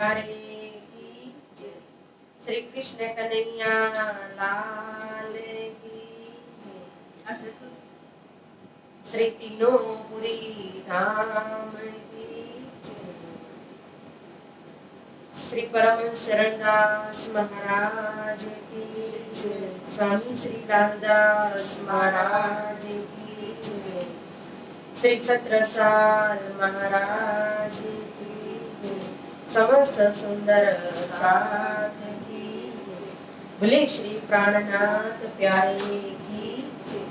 की जय। श्री कृष्ण कन्हैया लाल की जय। श्री तीनों पुरी धाम की जय। श्री परम शरणदास महाराज की जय। स्वामी श्री रामदास महाराज की जय। श्री छत्रसाल महाराज की जय। समस्त सुंदर साथ की जय। बोले श्री प्राणनाथ प्यारे की जय।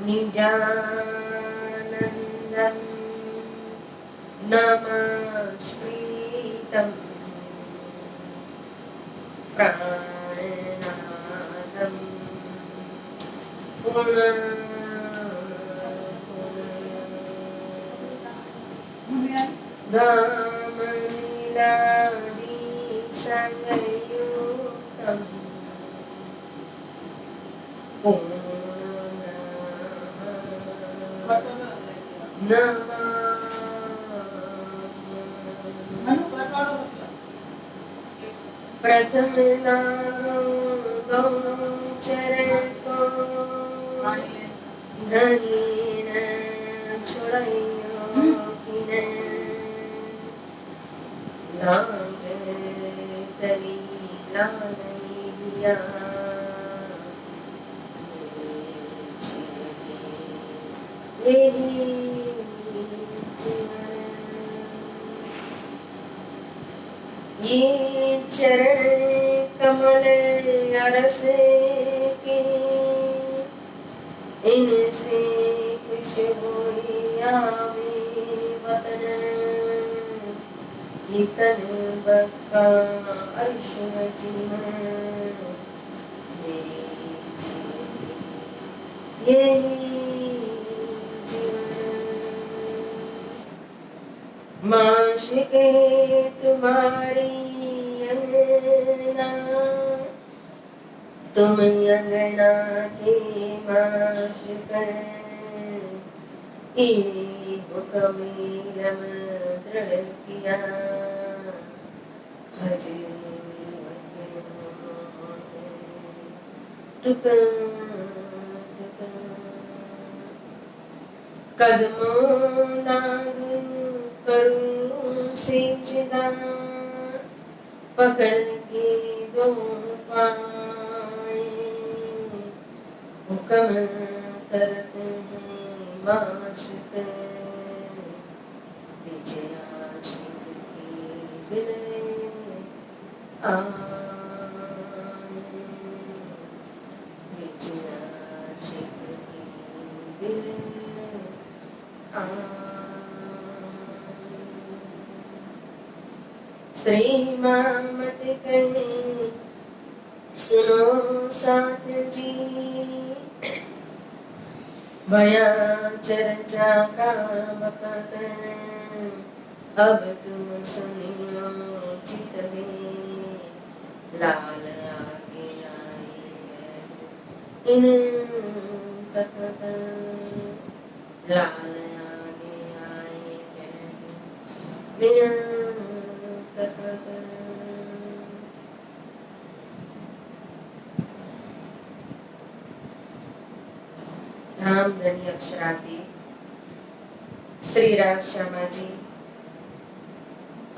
निजानंदं नमस्कृतं प्राणनाथं पुनः गामलीलादि संगयुक्तं प्रथम चरण को धनी न छोड़ियो किने लांग तरी लानिया ये चरण कमल अरस के इनसे खुश होई आवे वतन ये तन बका अर्श जीवन मेरी यही माशिके तुम्हारी अंगना तुम अंगना के माशिक हुक्मीरम दृढ़ किया हज कदमों नाग करूं सिजदा पकड़ के दो पाए हुक्म करते हैं माशिक पीछे आशिक की दिल पीछे आशिक की दिल श्री मामत कहे सुनो साथ जी बयां चर्चा का वक़्त अब तुम सुनियो चित दे लाल आगे आए इन तकत लाल आगे आए इन तकत धाम धनी अक्षरादि श्री राज श्यामा जी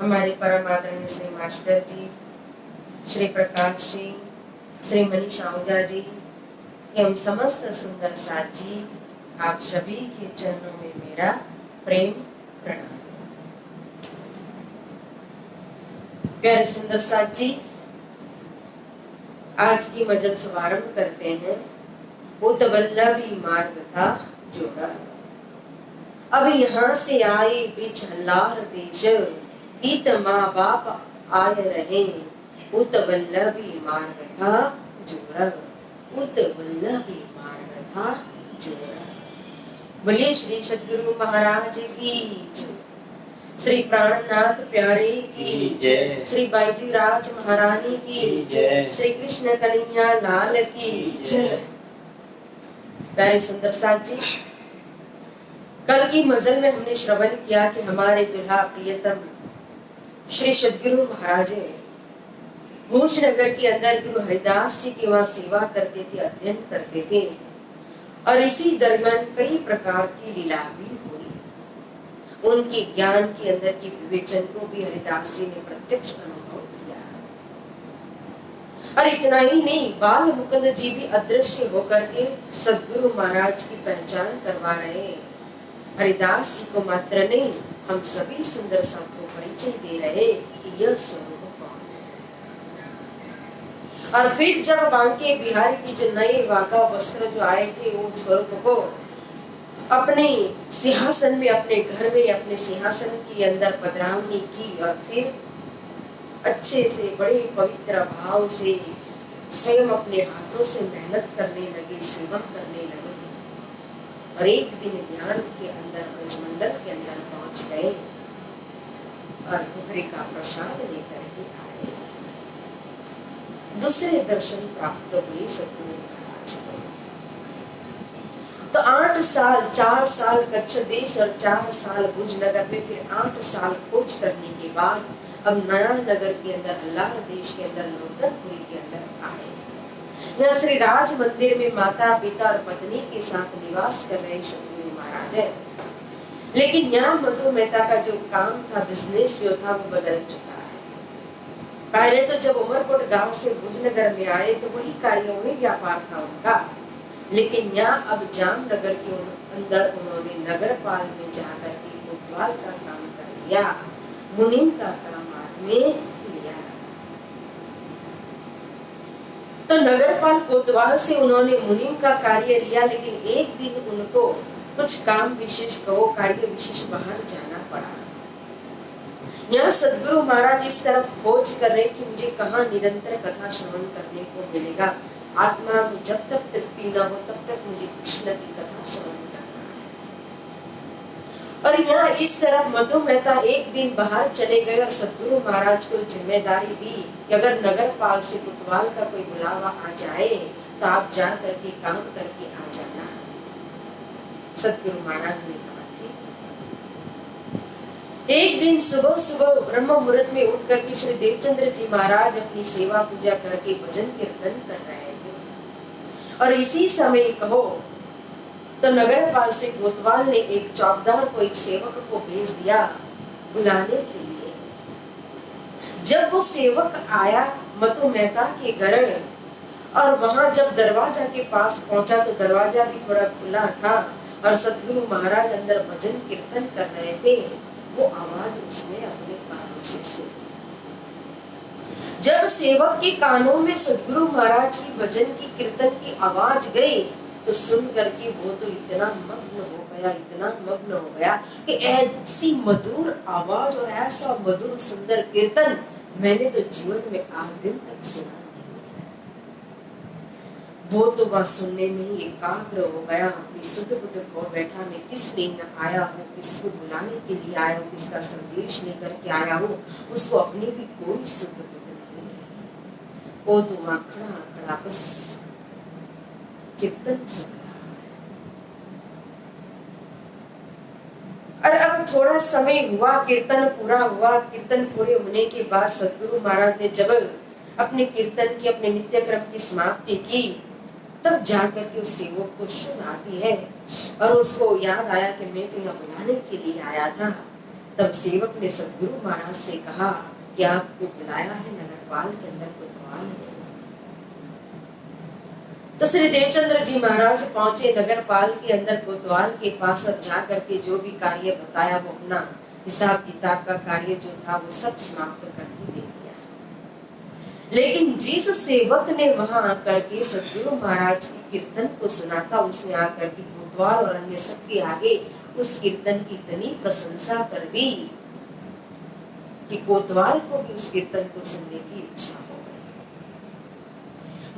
हमारे परम आदरणीय श्री मास्टर जी श्री प्रकाश जी श्री मनीषा ओझा जी एवं समस्त सुंदर साथ जी आप सभी के चरणों में मेरा प्रेम प्रणाम। प्यारे सुंदर साथ जी आज की मजल शुभारंभ करते हैं। उतवल्लभी मार्ग था जोड़ा अब यहाँ से आए बिछल्लार देश इत माँ बाप आए रहे उतवल्लभी मार्ग था जोड़ा उतवल्लभी मार्ग था जोड़ा। बोले श्री सद्गुरु महाराज की जय। श्री प्राणनाथ प्यारे की जय। श्री बाईजी राज महारानी की जय। श्री कृष्ण कन्हैया लाल की जय। प्यारे सुंदर साथ जी कल की मजल में हमने श्रवण किया कि हमारे दुल्हा प्रियतम श्री सद्गुरु महाराज भूष नगर के अंदर गुरु हरिदास जी की वहां सेवा करते थे, अध्ययन करते थे, और इसी दरमियान कई प्रकार की लीला भी हुई। उनके ज्ञान के अंदर की विवेचन को भी हरिदास जी ने प्रत्यक्ष अनुभव किया। और इतना ही नहीं, बाल मुकुंद जी भी अदृश्य होकर के सद्गुरु महाराज की पहचान करवा रहे। हरिदास जी को मात्र नहीं, हम सभी सुंदर सबको परिचय दे रहे कि यह स्वरूप कौन है। और फिर जब बांके बिहारी की जो नए वाघा वस्त्र जो आए थे, वो स्वरूप को अपने सिंहासन में, अपने घर में, अपने सिंहासन के अंदर पधरावनी की, और फिर अच्छे से बड़े पवित्र भाव से स्वयं अपने हाथों से मेहनत करने लगे, सेवा करने लगे। और एक दिन ध्यान के अंदर ब्रजमंडल के अंदर पहुंच गए और कुहरे का प्रसाद लेकर के आए। दूसरे दर्शन प्राप्त हुए सद्गुरु महाराज को। तो 8 साल, 4 साल कच्छ देश और 4 साल भुज नगर में, फिर 8 साल खोज करने के बाद अब नया नगर के अंदर, अल्लाह देश के अंदर, नूतनपुरी के अंदर आए। यहाँ श्री राज मंदिर में माता पिता और पत्नी के साथ निवास कर रहे सद्गुरु महाराज है। लेकिन यहाँ मधु मेहता का जो काम था, बिजनेस जो था, वो बदल चुका है। पहले तो जब उमरकोट गांव से भुजनगर में आए तो वही कार्य, वही व्यापार था उनका। लेकिन यहाँ अब जामनगर के अंदर उन्होंने नगरपाल में जाकर के कोतवाल का काम कर लिया, मुनीम का काम हाथ में लिया। तो नगरपाल कोतवाल से उन्होंने मुनीम का कार्य लिया, लेकिन एक दिन उनको कुछ काम विशेष, कार्य विशेष बाहर जाना पड़ा। यहाँ सद्गुरु महाराज इस तरफ खोज कर रहे कि मुझे कहाँ निरंतर कथा श्रवण करने को मिलेगा। आत्मा में जब तक तृप्ति न हो तब तक मुझे कृष्ण की कथा श्रवण करना है। और यहाँ इस तरफ मधु मेहता एक दिन बाहर चले गए और सद्गुरु महाराज को जिम्मेदारी दी कि अगर नगरपाल से कोतवाल का कोई बुलावा आ जाए तो आप जा करके काम करके आ जाना। सद्गुरु महाराज ने कहा ठीक। एक दिन सुबह सुबह ब्रह्म मुहूर्त में उठ करके श्री देवचंद्र जी महाराज अपनी सेवा पूजा करके भजन कीर्तन कर रहे थे, और इसी समय कहो तो नगरपाल से कोतवाल ने एक चौकीदार को, एक सेवक को भेज दिया बुलाने के लिए। जब वो सेवक आया मधु मेहता के घर, और वहां जब दरवाजा के पास पहुंचा तो दरवाजा भी थोड़ा खुला था और सद्गुरु महाराज अंदर भजन कीर्तन कर रहे थे। वो आवाज उसने अपने कानों से सुनी। जब सेवक के कानों में सद्गुरु महाराज की भजन की कीर्तन की आवाज गई तो सुन करके वो तो इतना मग्न हो गया, इतना मग्न हो गया कि ऐसी मधुर आवाज और ऐसा मधुर सुंदर कीर्तन मैंने तो जीवन में आज दिन तक सुना नहीं। वो तो वह सुनने में ही एकाग्र हो गया, अपनी सुध बुध को बैठा, मैं किस लिए आया हूँ, किसको बुलाने के लिए आया हूँ, किसका संदेश लेकर के आया हूँ, उसको अपनी भी कोई सुध बुध नहीं है। वो तो वहां खड़ा खड़ा बस कीर्तन सुन रहा है। और अब थोड़ा समय हुआ, कीर्तन पूरा हुआ। कीर्तन पूरे होने के बाद सद्गुरु महाराज ने जब अपने कीर्तन की, अपने नित्य क्रम की समाप्ति की, तब जाकर के उस सेवक को शुद्ध आती है और उसको याद आया कि मैं तो यहाँ बुलाने के लिए आया था। तब सेवक ने सद्गुरु महाराज से कहा कि आपको बुलाया है नगरपाल के अंदर कोतवाल है। तो श्री देवचंद्र जी महाराज पहुंचे नगरपाल के अंदर कोतवाल के पास, और जाकर के जो भी कार्य बताया वो अपना हिसाब किताब का कार्य जो था वो सब समाप्त करके दे दिया। लेकिन जिस सेवक ने वहां आकर के सद्गुरु महाराज की कीर्तन को सुना था, उसने आकर के कोतवाल और अन्य सबके आगे उस कीर्तन की इतनी प्रशंसा कर दी कि कोतवाल को भी उस कीर्तन को सुनने की इच्छा हो गई।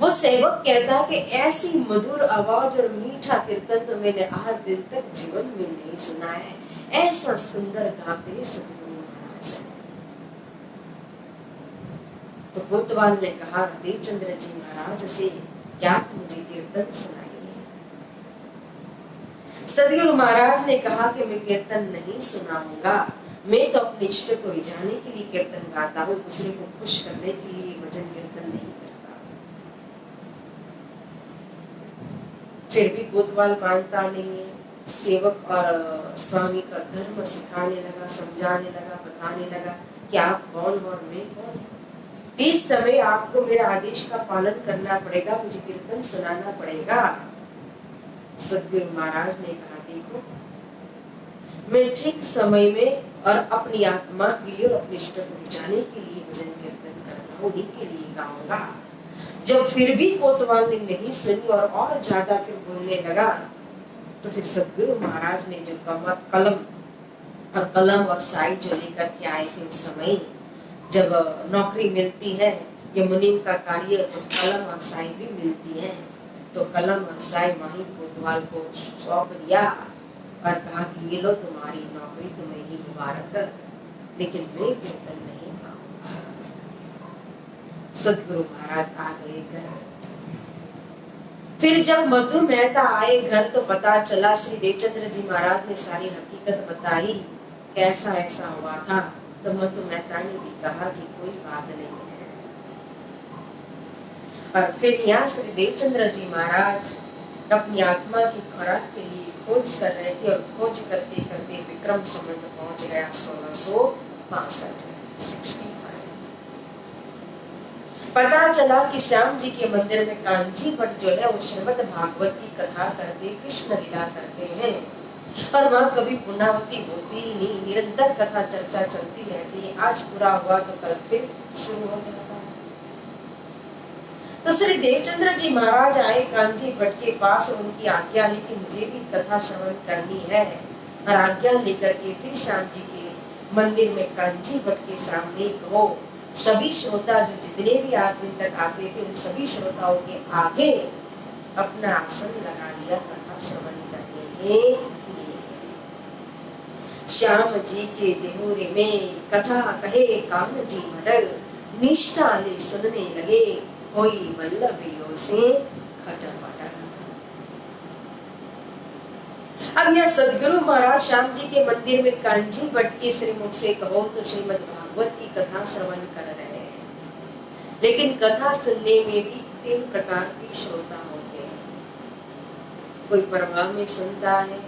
वो सेवक कहता कि ऐसी मधुर आवाज और मीठा कीर्तन तो मैंने आज दिन तक जीवन में नहीं सुना है। ऐसा सुंदर गाते सद्गुरु महाराज। तो कोतवाल ने कहा देवचंद्र जी महाराज से क्या आप मुझे कीर्तन सुनाइए। सदगुरु महाराज ने कहा कि मैं कीर्तन नहीं सुनाऊंगा, मैं तो अपने इष्ट को रिझाने के लिए कीर्तन गाता हूँ, दूसरे को खुश करने के लिए भजन कीर्तन नहीं करता। फिर भी कोतवाल मानता नहीं है। सेवक और स्वामी का धर्म सिखाने लगा, समझाने लगा, बताने लगा कि आप कौन और मैं कौन। इस समय आपको मेरे आदेश का पालन करना पड़ेगा, मुझे कीर्तन सुनाना पड़ेगा। सदगुरु महाराज ने कहा, देखो मैं ठीक समय में और अपनी आत्मा के लिए और अपने इष्ट को रिझाने के लिए भजन कीर्तन करता हूँ, उन्हीं के लिए गाऊंगा। जब फिर भी कोतवाल ने नहीं सुनी और ज्यादा फिर बोलने लगा, तो फिर सदगुरु महाराज ने जो कलम और साई जो लेकर के आए थे, उस समय जब नौकरी मिलती है ये मुनीम का कार्य, तो कलम और साई भी मिलती है। तो कलम और साई माही कोतवाल को सौंप दिया और कहा कि ये लो तुम्हारी नौकरी, तुम्हें ही मुबारक, लेकिन मैं कीर्तन नहीं गाऊंगा। सदगुरु महाराज आ गए घर। फिर जब मधु मेहता आए घर, तो पता चला श्री देवचंद्र जी महाराज ने सारी हकीकत बताई, कैसा ऐसा हुआ था। तो मधु मेहता ने भी कहा कि कोई बात नहीं है। और फिर यहाँ श्री देवचंद्र जी महाराज अपनी आत्मा की खुराक के लिए खोज कर रहे थे, और खोज करते करते विक्रम संवत पहुंच गया 1665। पता चला कि श्याम जी के मंदिर में कांची भट्ट जो है वो श्रीमद् भागवत की कथा करते, कृष्ण लीला करते हैं, और वहां कभी पुण्यवती होती ही नहीं, निरंतर कथा चर्चा चलती रहती है। आज पूरा हुआ तो कल फिर शुरू हो जाता है। तो श्री देवचंद्र जी महाराज आए कांची भट्ट के पास, और उनकी आज्ञा ली कि मुझे भी कथा श्रवण करनी है, और आज्ञा लेकर के फिर श्याम जी के मंदिर में कांची भट्ट के सामने कहो, सभी श्रोता जो जितने भी आज दिन तक आते थे, उन सभी श्रोताओं के आगे अपना आसन लगा लिया कथा श्रवण करने के लिए। श्याम जी के देहोरे में कथा कहे कान जी मडल, निष्ठा ले सुनने लगे, होई वल्लभियों से खटपट। अब यह सदगुरु महाराज श्याम जी के मंदिर में कांची भट्ट के श्रीमुख से कहो तो श्रीमद् भागवत की कथा श्रवण कर रहे हैं, लेकिन कथा सुनने में भी 3 प्रकार के श्रोता होते हैं। कोई परवाह में सुनता है,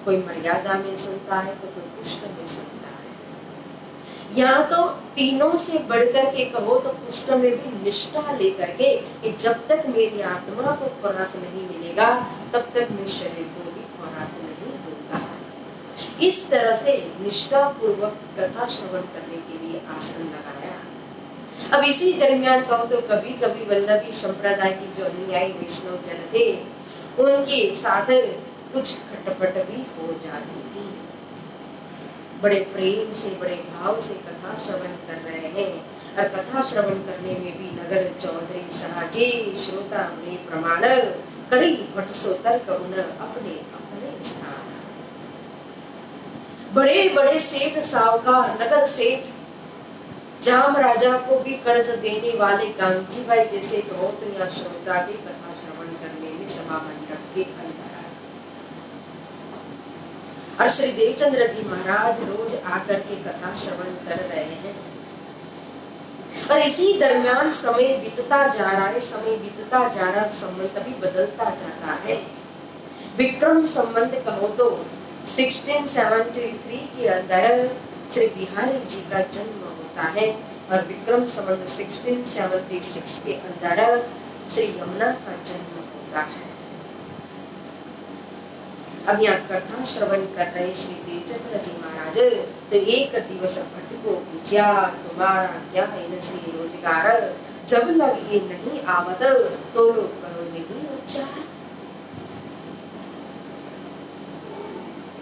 कोई मर्यादा में सुनता है, तो कोई पुष्ट में सुनता है। या तो तीनों से बढ़कर के कहो तो पुष्ट में भी निष्ठा लेकर के कि जब तक मेरी आत्मा को खुराक नहीं मिलेगा, तब तक मैं शरीर को भी खुराक नहीं दूंगा। इस तरह से निष्ठा पूर्वक कथा श्रवण करने के लिए आसन लगाया। अब इसी दरमियान कहो तो कभी कभी वल्लभी संप्रदाय की जो अनुयायी वैष्णव जन थे, उनके साथ कुछ खटपट भी हो जाती थी। बड़े प्रेम से, बड़े भाव से कथा श्रवण कर रहे हैं, और कथा श्रवण करने में भी नगर चौधरी सहाजे श्रोता में प्रमाण करी भट सोतर करुण अपने अपने स्थान। बड़े बड़े सेठ साहूकार, नगर सेठ, जाम राजा को भी कर्ज देने वाले कांची भाई जैसे कहो तो यहाँ श्रोता के कथा श्रवण करने में सभा मंडप के अंदर आए। और श्री देवचंद्र जी महाराज रोज आकर के कथा श्रवण कर रहे हैं, और इसी दरमियान समय बीतता जा रहा है, समय बीतता जा रहा है, संबंध भी बदलता जाता है। विक्रम संबंध कहो तो 1673 के अंदर श्री बिहारी जी का जन्म होता है, और विक्रम संबंध 1676 के अंदर श्री यमुना का जन्म होता है। अब यहाँ कथा श्रवण कर रहे श्री देवचंद्र जी महाराज, तो एक दिवस भट्ट को पूछा, तुम्हारा क्या इनसे रोजगार, जब लग ये नहीं आवत तो लोग करो नहीं उच्चार।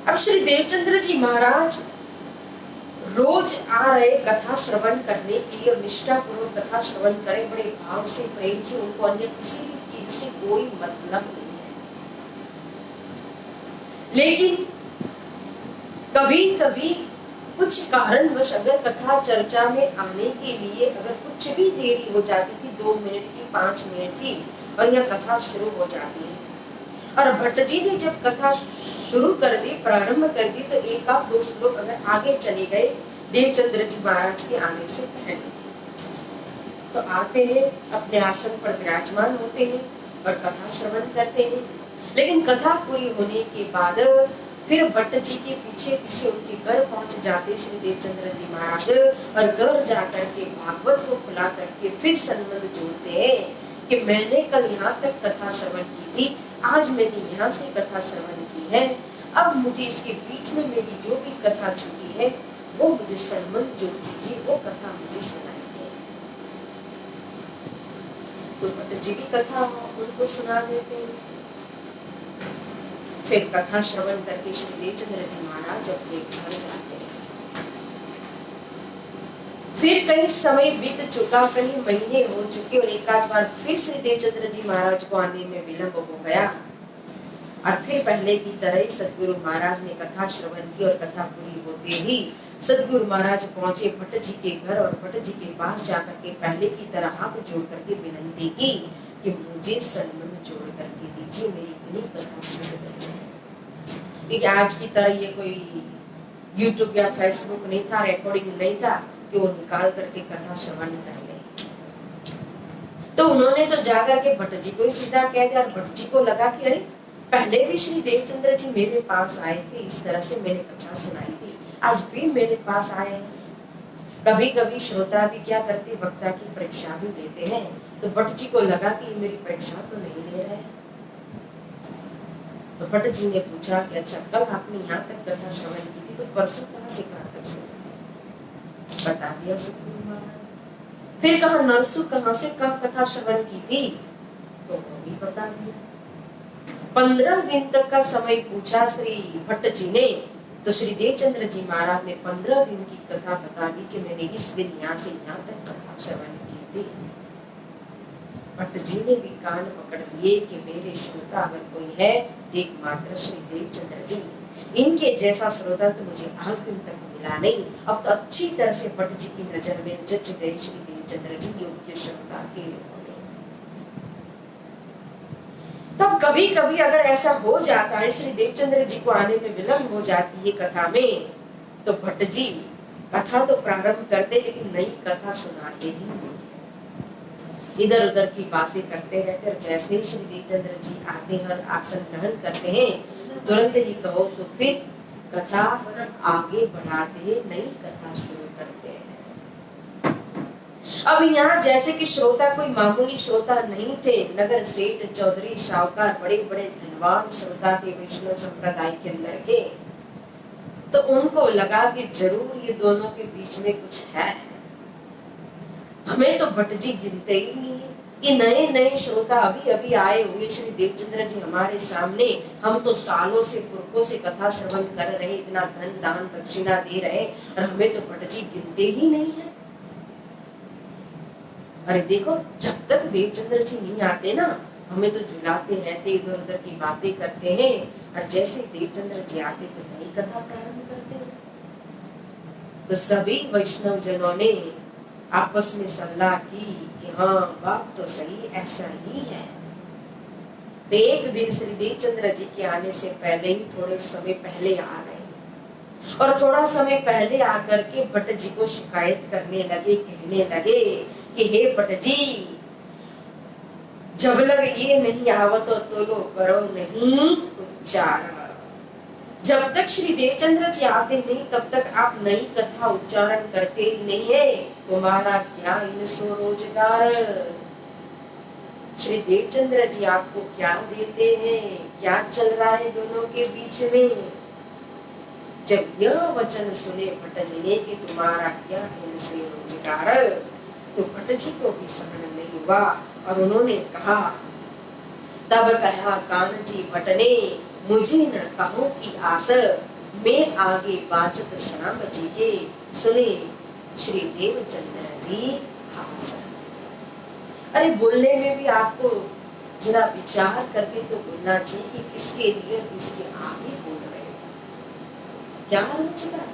अब श्री देवचंद्र जी महाराज रोज आ रहे कथा श्रवण करने के लिए, और निष्ठा पूर्वक कथा श्रवण करें, बड़े भाव से, प्रेम से, उनको अन्य किसी भी चीज से कोई मतलब नहीं है। लेकिन कभी कभी कुछ कारणवश अगर कथा चर्चा में आने के लिए अगर कुछ भी देरी हो जाती थी, 2 मिनट की, 5 मिनट की, और यह कथा शुरू हो जाती है, और भट्ट जी ने जब कथा शुरू कर दी, प्रारंभ कर दी, तो एक आध दो श्लोक अगर आगे चले गए देवचंद्र जी महाराज के आने से पहले, तो आते हैं, अपने आसन पर विराजमान होते हैं और कथा श्रवण करते हैं। लेकिन कथा पूरी होने के बाद फिर भट्ट जी के पीछे पीछे उनके घर पहुंच जाते श्री देवचंद्र जी महाराज, और घर जाकर के भागवत को खुला करके फिर संबंध जोड़ते हैं कि मैंने कल यहाँ तक कथा श्रवण की थी, आज मैंने यहाँ से कथा श्रवण की है, अब मुझे इसके बीच में मेरी जो भी कथा छूटी है वो मुझे संबंध जोड़ दीजिए, वो कथा मुझे सुनाइए। तो भट्ट जी भी कथा उनको सुना देते हैं। फिर कथा श्रवण करके श्री देवचंद्र जी महाराज अपने घर जाते हैं। फिर कई समय बीत चुका, कई महीने हो चुके, और एक आध बार फिर श्री देवचंद्र जी महाराज को आने में विलंब हो गया, और फिर पहले की तरह ही सदगुरु महाराज ने कथा श्रवण की, और कथा पूरी होते ही सदगुरु महाराज पहुंचे भट्ट जी के घर, और भट्ट जी के पास जाकर के पहले की तरह हाथ जोड़ करके विनती की कि मुझे संबंध जोड़ करके दीजिए, मेरी इतनी कथा छूट गई है। क्योंकि आज की तरह ये कोई यूट्यूब या फेसबुक नहीं था, रिकॉर्डिंग नहीं था कि वो निकाल करके कथा श्रवण कर ले। तो उन्होंने तो जाकर के भट्ट जी को ही सीधा कह दिया, और भट्ट जी को लगा कि अरे पहले भी श्री देवचंद्र जी मेरे पास आए थे, इस तरह से मैंने कथा सुनाई थी, आज भी मेरे पास आए हैं। कभी कभी श्रोता भी क्या करते, वक्ता की परीक्षा भी लेते हैं, तो भट्ट जी को लगा कि मेरी परीक्षा तो नहीं ले रहे। तो भट्ट जी ने पूछा कि अच्छा कल आपने यहाँ तक कथा श्रवण की थी, तो परसों कहाँ से कहाँ तक सुनी? बता दिया सतगुरु महाराज। फिर कहा नरसू कहाँ से कब कथा श्रवण की थी, तो वो भी बता दिया। 15 दिन तक का समय पूछा श्री भट्ट जी ने, तो श्री देवचंद्र जी महाराज ने 15 दिन की कथा बता दी कि मैंने इस दिन यहाँ से यहाँ तक कथा श्रवण की थी। भट्ट जी ने भी कान पकड़ लिए कि मेरे श्रोता अगर कोई है तो एकमात्र श्री देवचंद्र जी, इनके जैसा श्रोता तो मुझे आज दिन तक मिला नहीं। अब तो अच्छी तरह से भट्ट जी की नजर में जच गए श्री देवचंद्र जी योग्य श्रोता के होने। तब कभी कभी अगर ऐसा हो जाता है, श्री देवचंद्र जी को आने में विलंब हो जाती है कथा में, तो भट्ट जी कथा तो प्रारंभ करते लेकिन नई कथा सुनाते ही नहीं, इधर उधर की बातें करते रहते। और जैसे ही श्री देवचंद्र जी आते हैं और आसन ग्रहण करते हैं, तुरंत ही कहो तो फिर कथा आगे बढ़ाते, नई कथा शुरू करते हैं। अब यहाँ जैसे कि श्रोता कोई मामूली श्रोता नहीं थे, नगर सेठ चौधरी शाहूकार बड़े बड़े धनवान श्रोता थे वैष्णव संप्रदाय के अंदर के, तो उनको लगा कि जरूर ये दोनों के बीच में कुछ है। हमें तो भट्ट जी गिनते ही नहीं है, ये नए नए श्रोता अभी अभी आए हुए श्री देवचंद्र जी हमारे सामने, हम तो सालों से पुरखों से कथा श्रवण कर रहे, इतना धन दान दक्षिणा दे रहे, और हमें तो भट्ट जी गिनते ही नहीं है। अरे देखो, जब तक देवचंद्र जी नहीं आते ना, हमें तो झुलाते रहते, इधर उधर की बातें करते हैं, और जैसे देवचंद्र जी आते तो नई कथा प्रारंभ करते हैं। तो सभी वैष्णव जनों ने आपस में सलाह की कि हाँ बात तो सही, ऐसा ही है। तो एक दिन श्री देवचंद्र जी के आने से पहले ही थोड़े समय पहले आ गए, और थोड़ा समय पहले आकर के भट्ट जी को शिकायत करने लगे, कहने लगे कि हे भट्ट जी, जब लग ये नहीं आवत तो लो करो नहीं उच्चारण। जब तक श्री देवचंद्र जी आते नहीं तब तक आप नई कथा उच्चारण करते ही नहीं है, तुम्हारा क्या इनसो रोजगार। श्री देवचंद्र जी आपको क्या देते हैं, क्या चल रहा है दोनों के बीच में। जब यह वचन सुने भट्ट जी ने कि तुम्हारा क्या इनसे रोजगार, तो भट्ट जी को भी सहन नहीं हुआ, और उन्होंने कहा, तब कहा कान जी भट्ट ने, मुझे न कहो की आस, मैं आगे बाचत श्याम जी के, सुने श्री देवचंद्र जी खास। अरे बोलने में भी आपको जरा विचार करके तो बोलना चाहिए कि किसके लिए किसके आगे बोल रहे हो, क्या रोजगार।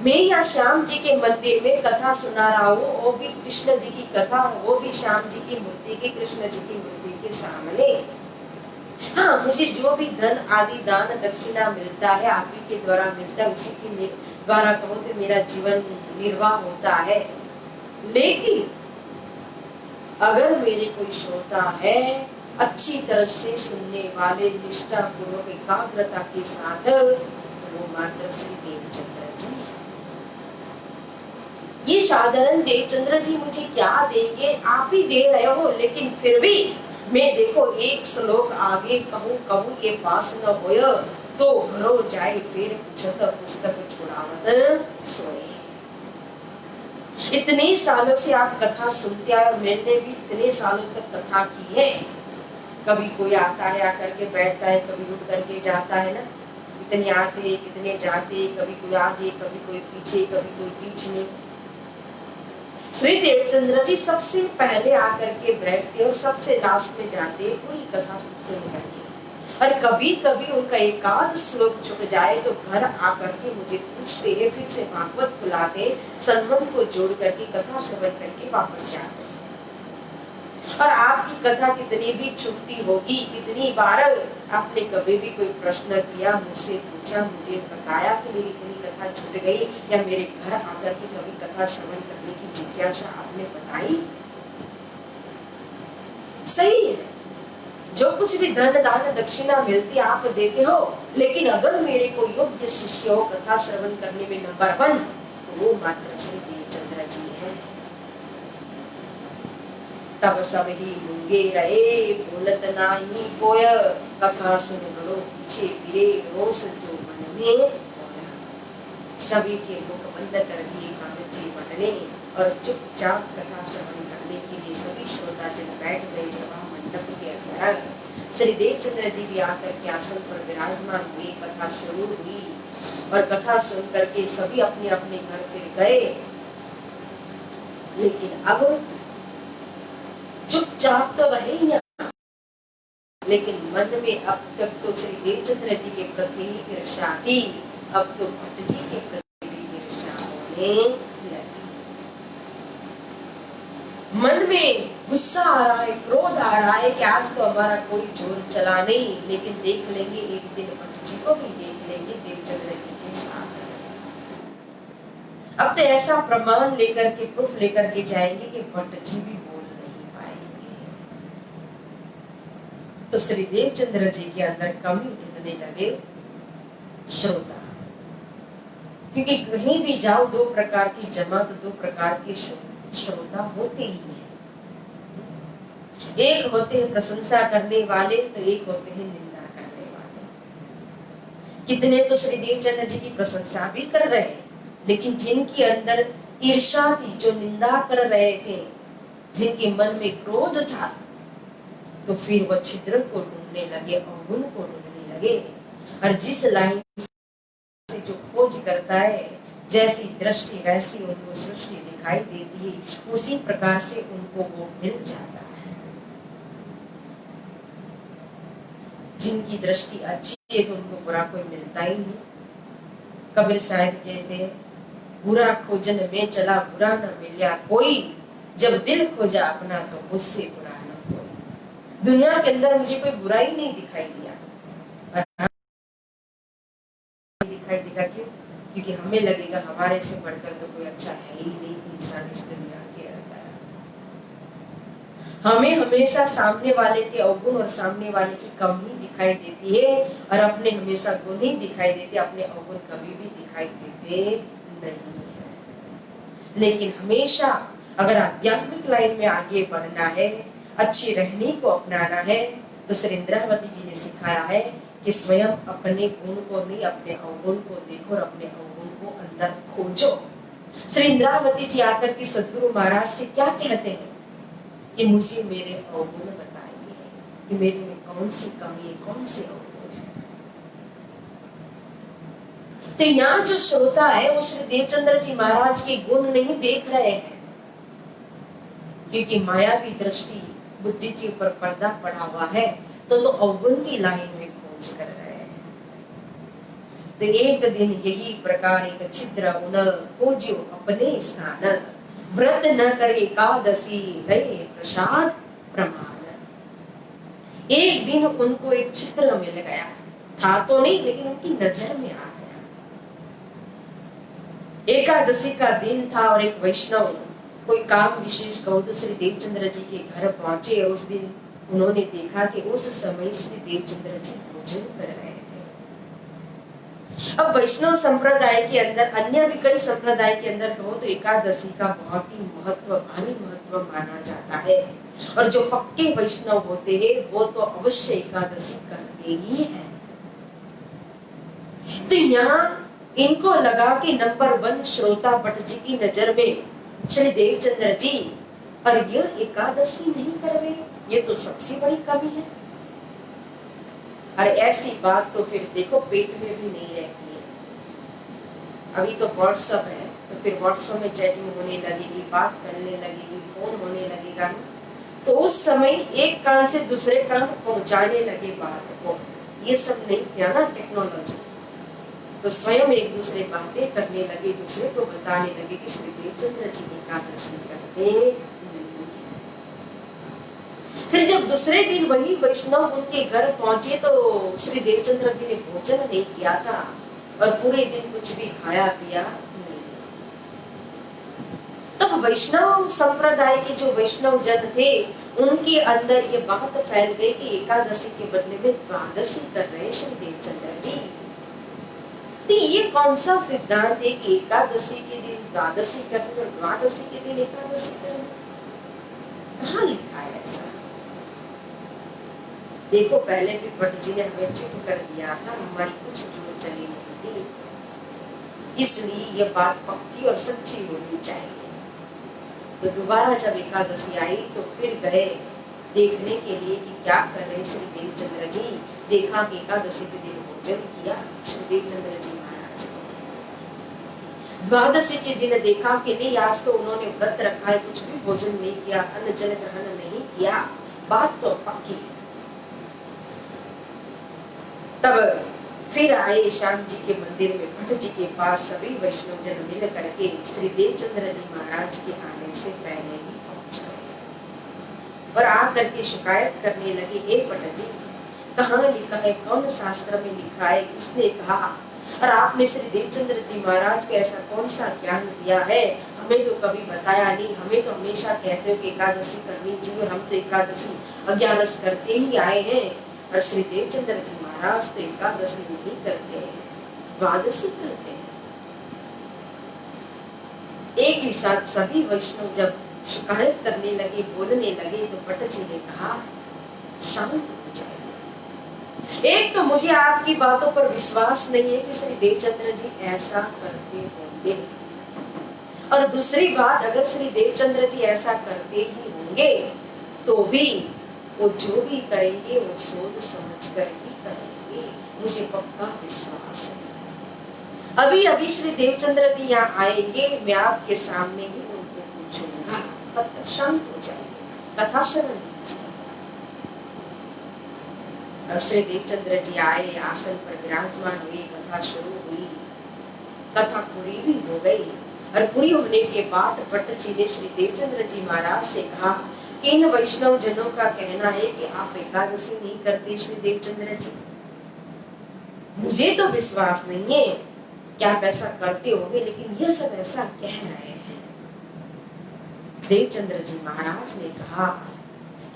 मैं या श्याम जी के मंदिर में कथा सुना रहा हूँ, वो भी कृष्ण जी की कथा, वो भी श्याम जी की मूर्ति की, कृष्ण जी की मूर्ति के सामने, हाँ, मुझे जो भी धन आदि दान दक्षिणा मिलता है आप ही के द्वारा मिलता है, उसी के द्वारा कहो तो मेरा जीवन निर्वाह होता है। लेकिन अगर मेरे कोई श्रोता है, अच्छी तरह से सुनने वाले, निष्ठा पूर्वक एकाग्रता के साथ, वो मात्र श्री देवचंद्र जी है। ये साधारण देवचंद्र जी मुझे क्या देंगे, आप ही दे रहे हो, लेकिन फिर भी मैं देखो एक श्लोक आगे कहूँ ये पास न होय तो घरो जाए फिर पुछत पुस्तक छुड़ावत सोए। इतने सालों से आप कथा सुनते आए और मैंने भी इतने सालों तक कथा की है। कभी कोई आता है आकर के बैठता है, कभी उठ करके जाता है ना, कितने आते कितने जाते, कभी कोई आगे कभी कोई पीछे कभी कोई बीच में। श्री देवचंद्र जी सबसे पहले आकर के बैठते और सबसे लास्ट में जाते पूरी कथा सुन करके। और कभी कभी उनका एकाध श्लोक छूट जाए तो घर आकर के मुझे पूछते हैं, फिर से भागवत खुलाते, संबंध को जोड़ करके कथा श्रवण करके वापस जाते। और आपकी कथा कितनी भी छूटती होगी, कितनी बार आपने कभी भी कोई प्रश्न किया, मुझसे पूछा, मुझे बताया कि मेरी इतनी कथा छूट गई, या मेरे घर आकर के कभी कथा श्रवण करने की जिज्ञासा आपने बताई? सही है, जो कुछ भी धन दान दक्षिणा मिलती आप देते हो, लेकिन अगर मेरे को योग्य शिष्य हो कथा श्रवण करने में नंबर 1, तो वो मात्र श्री देवचंद्र जी है। तब सब ही मूंगे रहे, बोलत नाही कोय, कथा सुन गड़ो पीछे फिरे, रोष जो मन में। सभी के मुख बंद कर दिए कागजे बटने, और चुपचाप कथा श्रवण करने के लिए सभी श्रोता जन बैठ गए सभा मंडप के अंदर। श्री देवचंद्र जी भी आकर के आसन पर विराजमान हुए, कथा शुरू हुई और कथा सुन करके सभी अपने अपने घर फिर गए। लेकिन अब चुपचाप तो रहे ही, लेकिन मन में अब तक तो श्री देवचंद्र जी के प्रति ही ईर्ष्या थी, अब तो भट्ट जी के प्रति भी ईर्ष्या होने लगी। मन में गुस्सा आ रहा है, क्रोध आ रहा है कि आज तो हमारा कोई जोर चला नहीं, लेकिन देख लेंगे एक दिन भट्ट जी को भी देख लेंगे देवचंद्र जी के साथ। अब तो ऐसा प्रमाण लेकर के, प्रूफ लेकर के जाएंगे कि भट्ट जी भी तो श्री देवचंद्र जी के अंदर कमी ढूंढने लगे श्रोता। क्योंकि कहीं भी जाओ दो प्रकार की जमात, दो प्रकार के श्रोता होते ही हैं। एक होते हैं प्रशंसा करने वाले, तो एक होते हैं निंदा करने वाले। कितने तो श्री देवचंद्र जी की प्रशंसा भी कर रहे, लेकिन जिनके अंदर ईर्ष्या थी, जो निंदा कर रहे थे, जिनके मन में क्रोध था, तो फिर वह छिद्र को ढूंढने लगे, अवगुण को ढूंढने लगे। और जिस लाइन से जो खोज करता है, जैसी दृष्टि वैसी उनको सृष्टि दिखाई देती है, उसी प्रकार से उनको वो मिल जाता है। जिनकी दृष्टि अच्छी है तो उनको बुरा कोई मिलता ही नहीं। कबीर साहब कहते, बुरा खोजन में चला बुरा न मिला कोई, जब दिल खोजा अपना तो मुझसे बुरा। दुनिया के अंदर मुझे कोई बुराई नहीं दिखाई दिया, दिखाई देगा क्यों? क्योंकि हमें लगेगा हमारे से बढ़कर तो कोई अच्छा है ही नहीं इंसान इस दुनिया के अंदर। हमें हमेशा सामने वाले के अवगुण और सामने वाले की कमी दिखाई देती है, और अपने हमेशा गुण ही दिखाई देते, अपने अवगुण कभी भी दिखाई देते नहीं है। लेकिन हमेशा अगर आध्यात्मिक लाइन में आगे बढ़ना है, अच्छी रहनी को अपनाना है, तो श्री इंद्रावती जी ने सिखाया है कि स्वयं अपने गुण को नहीं, अपने अवगुण को देखो और अपने अवगुण को अंदर खोजो। श्री इंद्रावती जी आकर के सदगुरु महाराज से क्या कहते हैं कि मुझे मेरे अवगुण बताइए, कि मेरे में कौन सी कमी है, कौन से अवगुण है। तो यहाँ जो श्रोता है वो श्री देवचंद्र जी महाराज के गुण नहीं देख रहे हैं, क्योंकि मायावी दृष्टि बुद्धि के ऊपर पर्दा पड़ा हुआ है, तो अवगुण की लाइन में खोज कर रहे हैं। तो एक दिन यही प्रकार एक छिद्र उन खोजो अपने स्थान, व्रत न करे एकादशी लय प्रसाद प्रमाण। एक दिन उनको एक चित्र मिल गया, था तो नहीं लेकिन उनकी नजर में आ गया। एकादशी का दिन था और एक वैष्णव कोई काम विशेष कहूं तो श्री देवचंद्र जी के घर पहुंचे। उस दिन उन्होंने देखा कि उस समय श्री देवचंद्र जी भोजन कर रहे थे। अब वैष्णव संप्रदाय के अंदर, अन्य भी कई संप्रदाय के अंदर कहो तो एकादशी का बहुत ही महत्व, भारी महत्व माना जाता है। और जो पक्के वैष्णव होते हैं वो तो अवश्य एकादशी करते ही हैं। तो यहाँ इनको लगा कि नंबर 1 श्रोता भट्ट जी की नजर में श्री देवचंद्र जी, और ये एकादशी नहीं कर रहे, ये तो सबसे बड़ी कमी है। और ऐसी बात तो फिर देखो पेट में भी नहीं रहती है। अभी तो व्हाट्सएप है, तो फिर व्हाट्सएप में चैटिंग होने लगेगी, बात फैलने लगेगी, फोन होने लगेगा, तो उस समय एक कान से दूसरे कान पहुंचाने लगे बात को। ये सब नहीं था ना टेक्नोलॉजी, तो स्वयं एक दूसरे बातें करने लगे, दूसरे को बताने लगे कि श्री देवचंद्र जी एकादशी करते। फिर जब दूसरे दिन वही वैष्णव उनके घर पहुंचे तो श्री देवचंद्र जी ने भोजन नहीं किया था और पूरे दिन कुछ भी खाया पिया नहीं। तब वैष्णव संप्रदाय के जो वैष्णव जन थे उनके अंदर ये बात फैल गई कि एकादशी के बदले में द्वादशी कर रहे श्री देवचंद्र जी। तो ये कौन सा सिद्धांत है कि एकादशी के दिन द्वादशी करना, द्वादशी के दिन एकादशी करना? कहाँ लिखा है ऐसा? देखो पहले भी भट्ट जी ने हमें चुप कर दिया था, हमारी कुछ जरूरत चली नहीं थी, इसलिए ये बात पक्की और सच्ची होनी चाहिए। तो दोबारा जब एकादशी आई तो फिर गए देखने के लिए कि क्या कर रहे श्री देवचंद्र जी। देखा कि एकादशी के दिन भोजन किया श्री देवचंद्र जी महाराज ने। द्वादशी के दिन देखा कि नहीं, आज तो उन्होंने व्रत रखा है, कुछ भी भोजन नहीं किया, अन्न जल ग्रहण नहीं किया, बात तो पक्की है। तब फिर आए श्याम जी के मंदिर में, भट्ट जी के पास सभी वैष्णव जन मिल करके श्री देवचंद्र जी महाराज के आने से पहले ही पहुंच गए और आकर के शिकायत करने लगे, हे भट्ट जी कहाँ लिखा है, कौन शास्त्र में लिखा है, किसने कहा, और आपने श्री देवचंद्र जी महाराज को ऐसा कौन सा ज्ञान दिया है, हमें तो कभी बताया नहीं। हमें तो हमेशा कहते हो कि एकादशी करनी चाहिए और हम तो एकादशी अज्ञानस करते ही आए हैं, और श्री देवचंद्र जी महाराज तो एकादशी नहीं करते हैं, द्वादशी करते हैं। एक ही साथ सभी वैष्णव जब शिकायत करने लगे, बोलने लगे, तो भट्ट जी ने कहा शांत हो जाए। एक तो मुझे आपकी बातों पर विश्वास नहीं है कि श्री देवचंद्र जी ऐसा करते होंगे, और दूसरी बात अगर श्री देवचंद्र जी ऐसा करते ही होंगे तो भी वो जो भी करेंगे वो सोच समझ कर ही करेंगे, मुझे पक्का विश्वास है। अभी अभी श्री देवचंद्र जी यहाँ आएंगे, मैं आपके सामने ही उनको पूछूंगा, तब तक शांत हो जाएंगे, कथा श्रवण कीजिए। अब श्री देवचंद्र जी आए, आसन पर विराजमान हुए, कथा शुरू हुई, कथा पूरी भी हो गई, और पूरी होने के बाद भट्ट जी ने श्री देवचंद्र जी महाराज से कहा कि इन वैष्णव जनों का कहना है कि आप एकादशी नहीं करते श्री देवचंद्र जी, मुझे तो विश्वास नहीं है कि आप ऐसा करते होंगे, लेकिन ये सब ऐसा कह रहे हैं। देवचंद्र जी महाराज ने कहा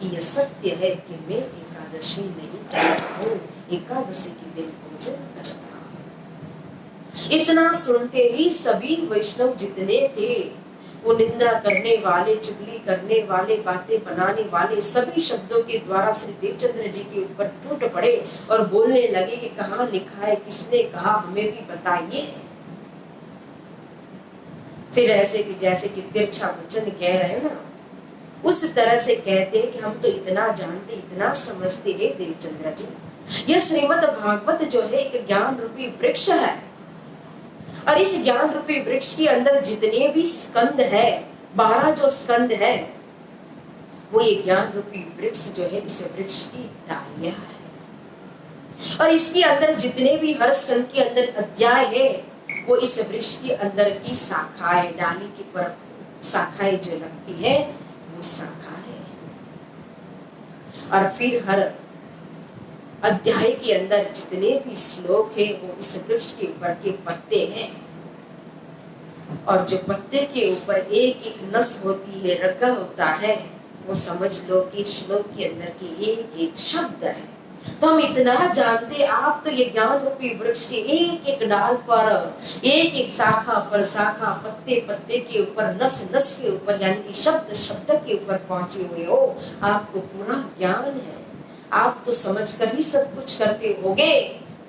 कि यह सत्य है कि मैं एकादशी नहीं करता हूँ, एकादशी के दिन भोजन करता हूँ। इतना सुनते ही सभी वैष्णव जितने थे वो निंदा करने वाले, चुगली करने वाले, बातें बनाने वाले, सभी शब्दों के द्वारा श्री देवचंद्र जी के ऊपर टूट पड़े और बोलने लगे कि कहाँ लिखा है, किसने कहा, हमें भी बताइए। फिर ऐसे कि जैसे कि तिरछा वचन कह रहे हैं ना, उस तरह से कहते हैं कि हम तो इतना जानते, इतना समझते हैं देवचंद्र जी। यह श्रीमद् भागवत जो है एक ज्ञान रूपी वृक्ष है, और इस ज्ञान रूपी वृक्ष के अंदर जितने भी स्कंद है, 12 जो स्कंद है, वो ये ज्ञान रूपी वृक्ष जो है इस वृक्ष की डालियां है, और इसके अंदर जितने भी हर स्कंद के अंदर अध्याय है वो इस वृक्ष के अंदर की शाखाएं, डाली के पर शाखाएं जो लगती है वो शाखा है। और फिर हर अध्याय के अंदर जितने भी श्लोक है वो इस वृक्ष के ऊपर के पत्ते हैं, और जो पत्ते के ऊपर एक एक नस होती है, रगा होता है, वो समझ लो कि श्लोक के अंदर के एक एक शब्द है। तो हम इतना जानते, आप तो ये ज्ञान रूपी वृक्ष के एक एक डाल पर, एक एक शाखा पर शाखा, पत्ते पत्ते के ऊपर, नस नस के ऊपर, यानी कि शब्द शब्द के ऊपर पहुंचे हुए हो। आपको पूरा ज्ञान है, आप तो समझ कर ही सब कुछ करते होगे।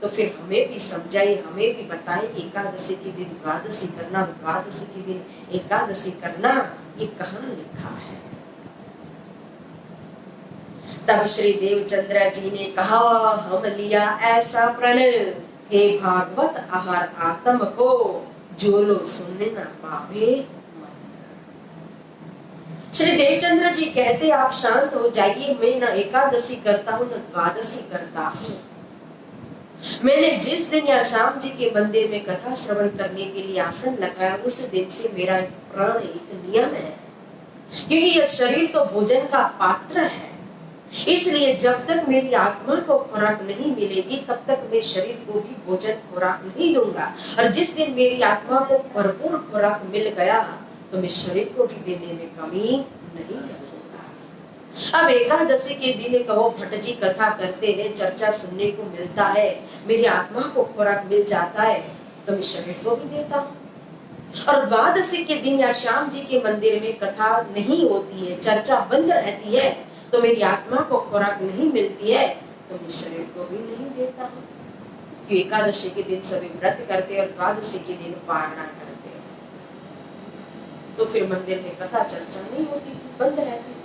तो फिर हमें भी समझाइए, हमें भी बताइए कि एकादशी के दिन द्वादशी करना, द्वादशी के दिन एकादशी करना, ये कहाँ लिखा है। तब श्री देवचंद्र जी ने कहा, हम लिया ऐसा प्रण, हे भागवत आहार आत्म को, जो लो सुनने न पावे। श्री देवचंद्र जी कहते, आप शांत हो जाइए, मैं न एकादशी करता हूँ न द्वादशी करता हूँ। मैंने जिस दिन या श्याम जी के मंदिर में कथा श्रवण करने के लिए आसन लगाया, उस दिन से मेरा प्रण एक नियम है, क्योंकि यह शरीर तो भोजन का पात्र है। इसलिए जब तक मेरी आत्मा को खुराक नहीं मिलेगी, तब तक मैं शरीर को भी भोजन खुराक नहीं दूंगा। और जिस दिन मेरी आत्मा को भरपूर खुराक मिल गया, तो मैं शरीर को भी देने में कमी नहीं करूंगा। अब एकादशी के दिन कहो भट्ट जी कथा करते हैं, चर्चा सुनने को मिलता है, मेरी आत्मा को खुराक मिल जाता है, तो मैं शरीर को भी देता हूँ। और द्वादशी के दिन या श्याम जी के मंदिर में कथा नहीं होती है, चर्चा बंद रहती है, तो मेरी आत्मा को खुराक नहीं मिलती है, तो मैं शरीर को भी नहीं देता हूँ। कि एकादशी के दिन सभी व्रत करते और द्वादशी के दिन पारणा करते, तो फिर मंदिर में कथा चर्चा नहीं होती थी, बंद रहती थी।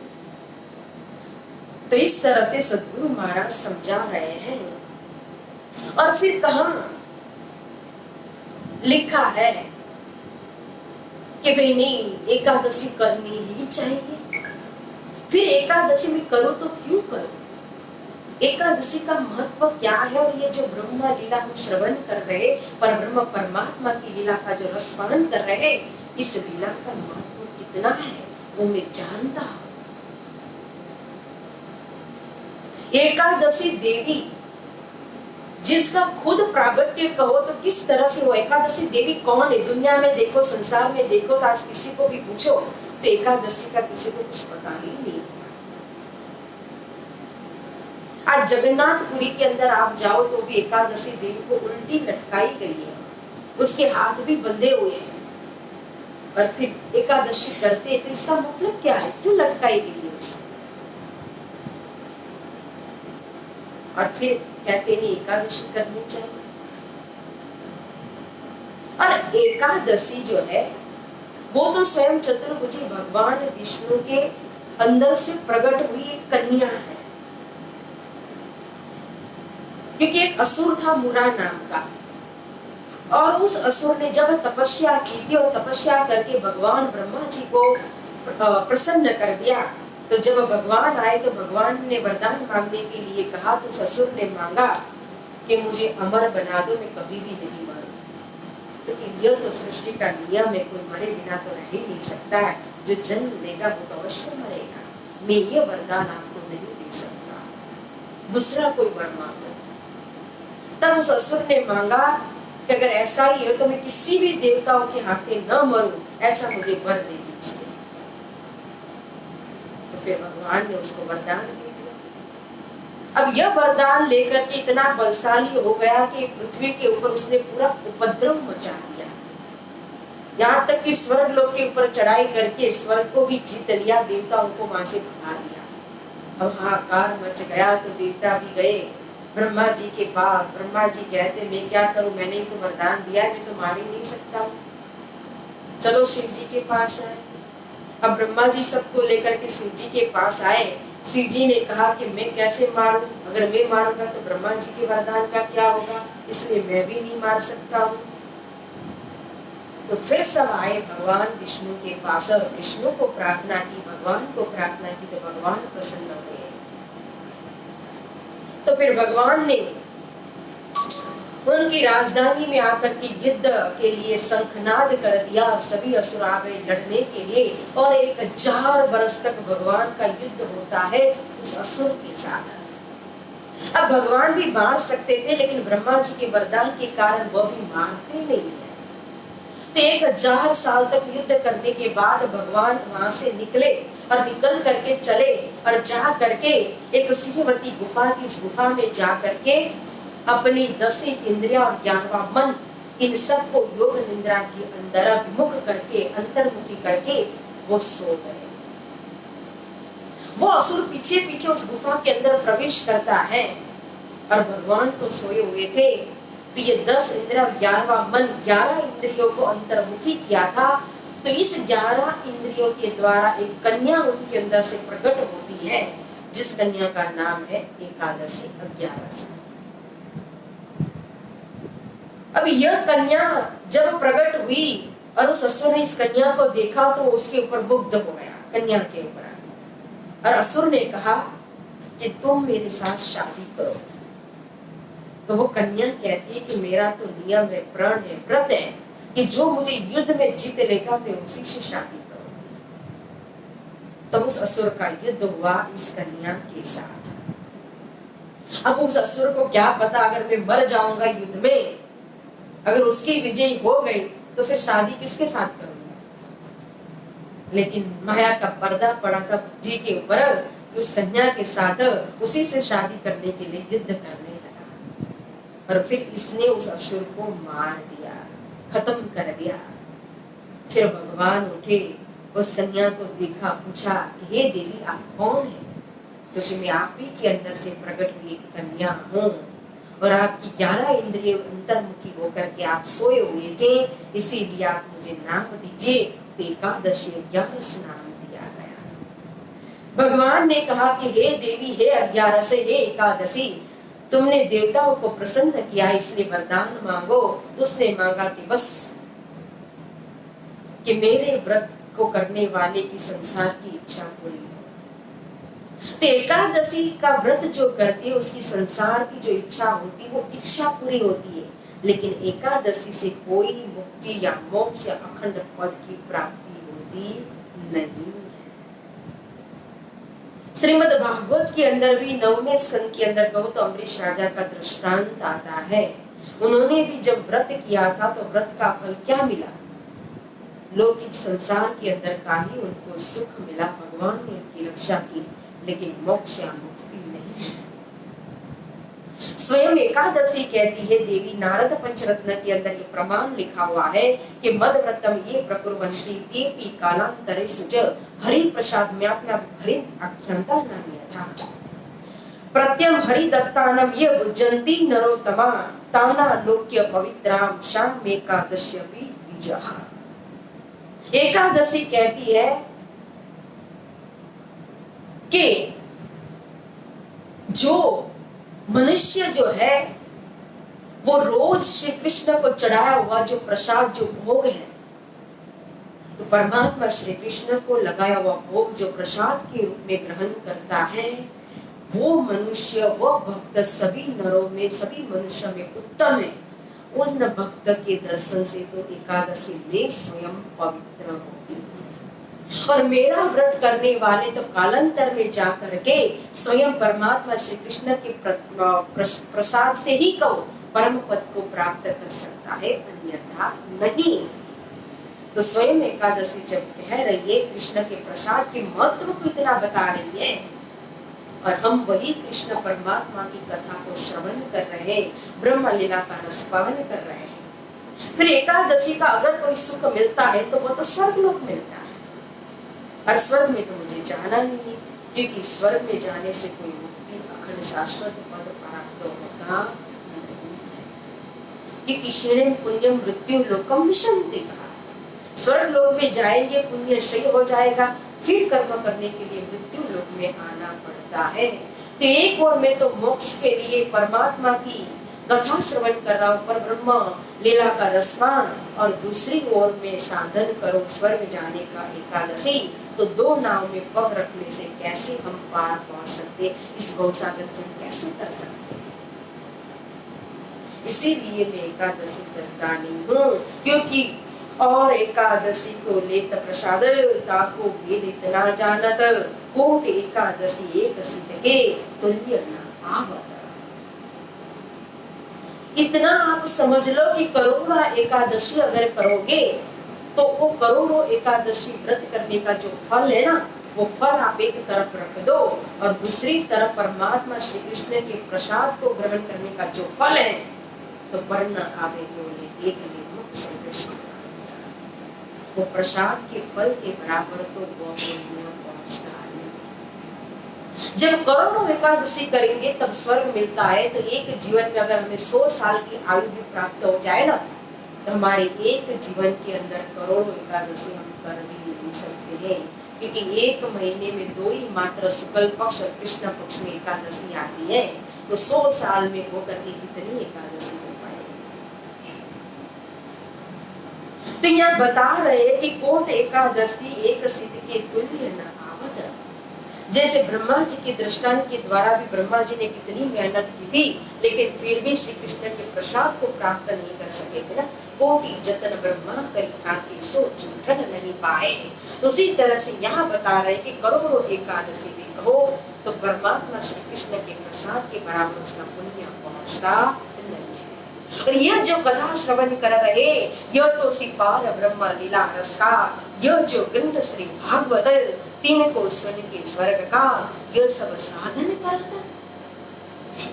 तो इस तरह से सद्गुरु महाराज समझा रहे हैं। और फिर कहां लिखा है कि भाई नहीं, एकादशी करनी ही चाहिए। फिर एकादशी में करो तो क्यों करो, एकादशी का महत्व क्या है। और ये जो ब्रह्म लीला हम श्रवण कर रहे, पर ब्रह्म परमात्मा की लीला का जो रसपान कर रहे, इस लीला का महत्व कितना है वो मैं जानता हूं। एकादशी देवी जिसका खुद प्रागट्य कहो तो किस तरह से वो एकादशी देवी कौन है। दुनिया में देखो, संसार में देखो, तो आज किसी को भी पूछो तो एकादशी का किसी को कुछ पता ही नहीं। आज जगन्नाथपुरी के अंदर आप जाओ तो भी एकादशी देवी को उल्टी लटकाई गई है, उसके हाथ भी बंधे हुए हैं। और फिर एकादशी करते तो इसका मतलब क्या है, क्यों लटकाई गई है उसको। और फिर कहते नहीं एकादशी करनी चाहिए। और एकादशी जो है वो तो स्वयं चतुर्भुजी भगवान विष्णु के अंदर से प्रकट हुई एक कन्या है। क्योंकि एक असुर था मुरा नाम का, और उस असुर ने जब तपस्या की थी और तपस्या करके भगवान ब्रह्मा जी को प्रसन्न कर दिया, तो जब भगवान आए तो भगवान ने वरदान मांगने के लिए कहा, तो उस असुर ने मांगा कि मुझे अमर बना दो, मैं कभी भी नहीं मरूं। तो यह तो सृष्टि का नियम है, कोई मरे बिना तो रह ही नहीं सकता है। जो जन्म लेगा वो तो अवश्य मरेगा। मैं ये वरदान आपको नहीं दे सकता, दूसरा कोई वर मांगो। तब उस असुर ने मांगा कि अगर ऐसा ही है तो मैं किसी भी देवताओं के हाथे न मरूं, ऐसा मुझे वर दे दीजिए। तो फिर भगवान ने उसको वरदान दे दिया। अब यह वरदान लेकर के इतना बलशाली हो गया कि पृथ्वी के ऊपर उसने पूरा उपद्रव मचा दिया। यहाँ तक कि स्वर्ग लोक के ऊपर चढ़ाई करके स्वर्ग को भी जीत लिया, देवताओं को वहां से भगा दिया। अब हाहाकार मच गया, तो देवता भी गए ब्रह्मा जी के पास। ब्रह्मा जी कहते मैं क्या करूं, मैंने ही तो वरदान दिया है, मैं तो मार ही नहीं सकता हूं। चलो शिव जी के पास आए। अब ब्रह्मा जी सबको लेकर के शिव जी के पास आए। शिव जी ने कहा कि मैं कैसे मारूं, अगर मैं मारूंगा तो ब्रह्मा जी के वरदान का क्या होगा, इसलिए मैं भी नहीं मार सकता हूं। तो फिर सब आए भगवान विष्णु के पास और विष्णु को प्रार्थना की, भगवान को प्रार्थना की, तो भगवान प्रसन्न हुए। तो फिर भगवान ने उनकी राजधानी में आकर के युद्ध के लिए शंखनाद कर दिया और सभी असुर आ गए लड़ने के लिए। और 1000 बरस तक भगवान का युद्ध होता है उस असुर के साथ। अब भगवान भी मार सकते थे, लेकिन ब्रह्मा जी के वरदान के कारण वह भी मारते नहीं है। तो 1000 साल तक युद्ध करने के बाद भगवान वहां से निकले और निकल करके चले और जा करके एक सिंहवती गुफा थी, उस गुफा में जा करके अपनी 10 इंद्रिया और 11वां मन इन सबको योग निद्रा के अंदर अभिमुख करके अंतर्मुखी करके वो सो गए। वो असुर पीछे पीछे उस गुफा के अंदर प्रवेश करता है और भगवान तो सोए हुए थे। तो ये 10 इंद्रिया और 11वां मन 11 इंद्रियों को अंतर्मुखी किया था। तो इस 11 इंद्रियों के द्वारा एक कन्या उनके अंदर से प्रकट होती है, जिस कन्या का नाम है एकादशी 11। अब यह कन्या जब प्रकट हुई और उस असुर ने इस कन्या को देखा तो उसके ऊपर मुग्ध हो गया, कन्या के ऊपर। और असुर ने कहा कि तुम मेरे साथ शादी करो। तो वो कन्या कहती है कि मेरा तो नियम है, प्रण है, व्रत है कि जो मुझे युद्ध में जीत लेगा मैं उसी से शादी करूंगी। तब उस असुर का युद्ध हुआ इस कन्या के साथ। अब उस असुर को क्या पता, अगर मैं मर जाऊंगा युद्ध में, अगर उसकी विजय हो गई तो फिर शादी किसके साथ करूंगा। लेकिन माया का पर्दा पड़ा था बुद्धि के ऊपर, उस कन्या के साथ उसी से शादी करने के लिए युद्ध करने लगा। और फिर इसने उस असुर को मार दिया, खत्म कर दिया। फिर भगवान उठे, उस कन्या को देखा, पूछा कि हे देवी आप कौन है। तो मैं आप ही के अंदर से प्रकट हुई कन्या हूँ और आपकी 11 इंद्रिय अंतर्मुखी होकर के आप सोए हुए थे, इसीलिए आप मुझे नाम दीजिए। तो एकादशी 11 नाम दिया गया। भगवान ने कहा कि हे देवी, हे 11 हे एकादशी, तुमने देवताओं को प्रसन्न किया इसलिए वरदान मांगो। तो उसने मांगा कि बस कि मेरे व्रत को करने वाले की संसार की इच्छा पूरी हो। तो एकादशी का व्रत जो करती है उसकी संसार की जो इच्छा होती है वो इच्छा पूरी होती है, लेकिन एकादशी से कोई मुक्ति या मोक्ष या अखंड पद की प्राप्ति होती नहीं। श्रीमद् भागवत के अंदर भी 9वें स्कंद के अंदर कहो तो अम्बरीश राजा का दृष्टांत आता है। उन्होंने भी जब व्रत किया था तो व्रत का फल क्या मिला, लौकिक संसार के अंदर का ही उनको सुख मिला, भगवान ने उनकी रक्षा की, लेकिन मोक्ष या मुक्ति नहीं। स्वयं एकादशी कहती है देवी, नारद पंचरत्न के अंदर ये प्रमाण लिखा हुआ है कि मदव्रतम ये प्रकुर्वन्ति तेपि कालांतरे सुच हरि प्रसाद म्याप्या हरि आख्यान्ता नान्यथा प्रत्यम हरि दत्तानम ये भुजन्ति नरोत्तमा ताना लोक्य पवित्राम शाम एकादश्यपि द्विजः। एकादशी कहती है कि जो मनुष्य जो है वो रोज श्री कृष्ण को चढ़ाया हुआ जो प्रसाद जो भोग है, तो परमात्मा श्री कृष्ण को लगाया हुआ भोग जो प्रसाद के रूप में ग्रहण करता है, वो मनुष्य वो भक्त सभी नरों में सभी मनुष्य में उत्तम है। उस भक्त के दर्शन से तो एकादशी में स्वयं पवित्र होती है। और मेरा व्रत करने वाले तो कालांतर में जा करके स्वयं परमात्मा श्री कृष्ण के प्रसाद से ही कहो परम पद को प्राप्त कर सकता है, अन्यथा नहीं। तो स्वयं एकादशी जब कह रही है कृष्ण के प्रसाद के महत्व को इतना बता रही है, और हम वही कृष्ण परमात्मा की कथा को श्रवण कर रहे हैं, ब्रह्म लीला का रसपान कर रहे हैं। फिर एकादशी का अगर कोई सुख मिलता है तो वो तो स्वर्ग लोक मिलता है, और स्वर्ग में तो मुझे जाना नहीं है, क्योंकि स्वर्ग में जाने से कोई मुक्ति अखंड शाश्वत पद प्राप्त होता नहीं है। क्योंकि क्षीणेन पुण्यम मृत्यु लोकम विशन्ति कहा, स्वर्ग लोक में जाएंगे पुण्य क्षय हो जाएगा, फिर कर्म करने के लिए मृत्यु लोक में आना पड़ता है। तो एक ओर में तो मोक्ष के लिए परमात्मा की कथा श्रवण कर रहा हूं, पर ब्रह्म लीला का रसपान, और दूसरी ओर में साधन करो स्वर्ग जाने का एकादशी। तो दो नाव में पग रखने से कैसे हम पार पहुंच सकते, इस गौसागर से कैसे कर सकते। इसीलिए मैं एकादशी करता नहीं हूँ, क्योंकि और एकादशी को लेत प्रसाद ताको वेद इतना जानत कोट एकादशी एक सिद्ध के तुल्य न आवत। इतना आप समझ लो कि करोड़ा एकादशी अगर करोगे तो वो करोड़ों एकादशी व्रत करने का जो फल है ना, वो फल आप एक तरफ रख दो और दूसरी तरफ परमात्मा श्री कृष्ण के प्रसाद को ग्रहण करने का जो फल है, तो वर्ण आवे बोले एक निर्मुख संदेश, वो प्रसाद के फल के बराबर तो वो पहुंचता है। जब करोड़ों एकादशी करेंगे तब स्वर्ग मिलता है। तो एक जीवन में अगर हमें 100 साल की आयु भी प्राप्त हो जाए ना, तो हमारे एक जीवन के अंदर करोड़ों एकादशी हम कर भी नहीं सकते हैं, क्योंकि एक महीने में 2 ही मात्र शुक्ल पक्ष और कृष्ण पक्ष में एकादशी आती है। तो 100 साल में होकर के कितनी एकादशी हो पाएगी। तो यहाँ बता रहे हैं कि कोट एकादशी एक सिद्ध के तुल्य न आवत। जैसे ब्रह्मा जी के दृष्टांत के द्वारा भी ब्रह्मा जी ने कितनी मेहनत की थी, लेकिन फिर भी श्री कृष्ण के प्रसाद को प्राप्त नहीं कर सके थे ना। कोटि जतन ब्रह्मा करी ताकि सो झूठन नहीं पाए। तो उसी तरह से यहाँ बता रहे कि करोड़ों एकादशी भी कहो तो परमात्मा श्री कृष्ण के प्रसाद के बराबर उसका पुण्य पहुंचता नहीं है। और यह जो कथा श्रवण कर रहे, यह तो सिपार ब्रह्म लीला रस का, यह जो ग्रंथ श्री भागवत तीन को सुन के स्वर्ग का, यह सब साधन करता।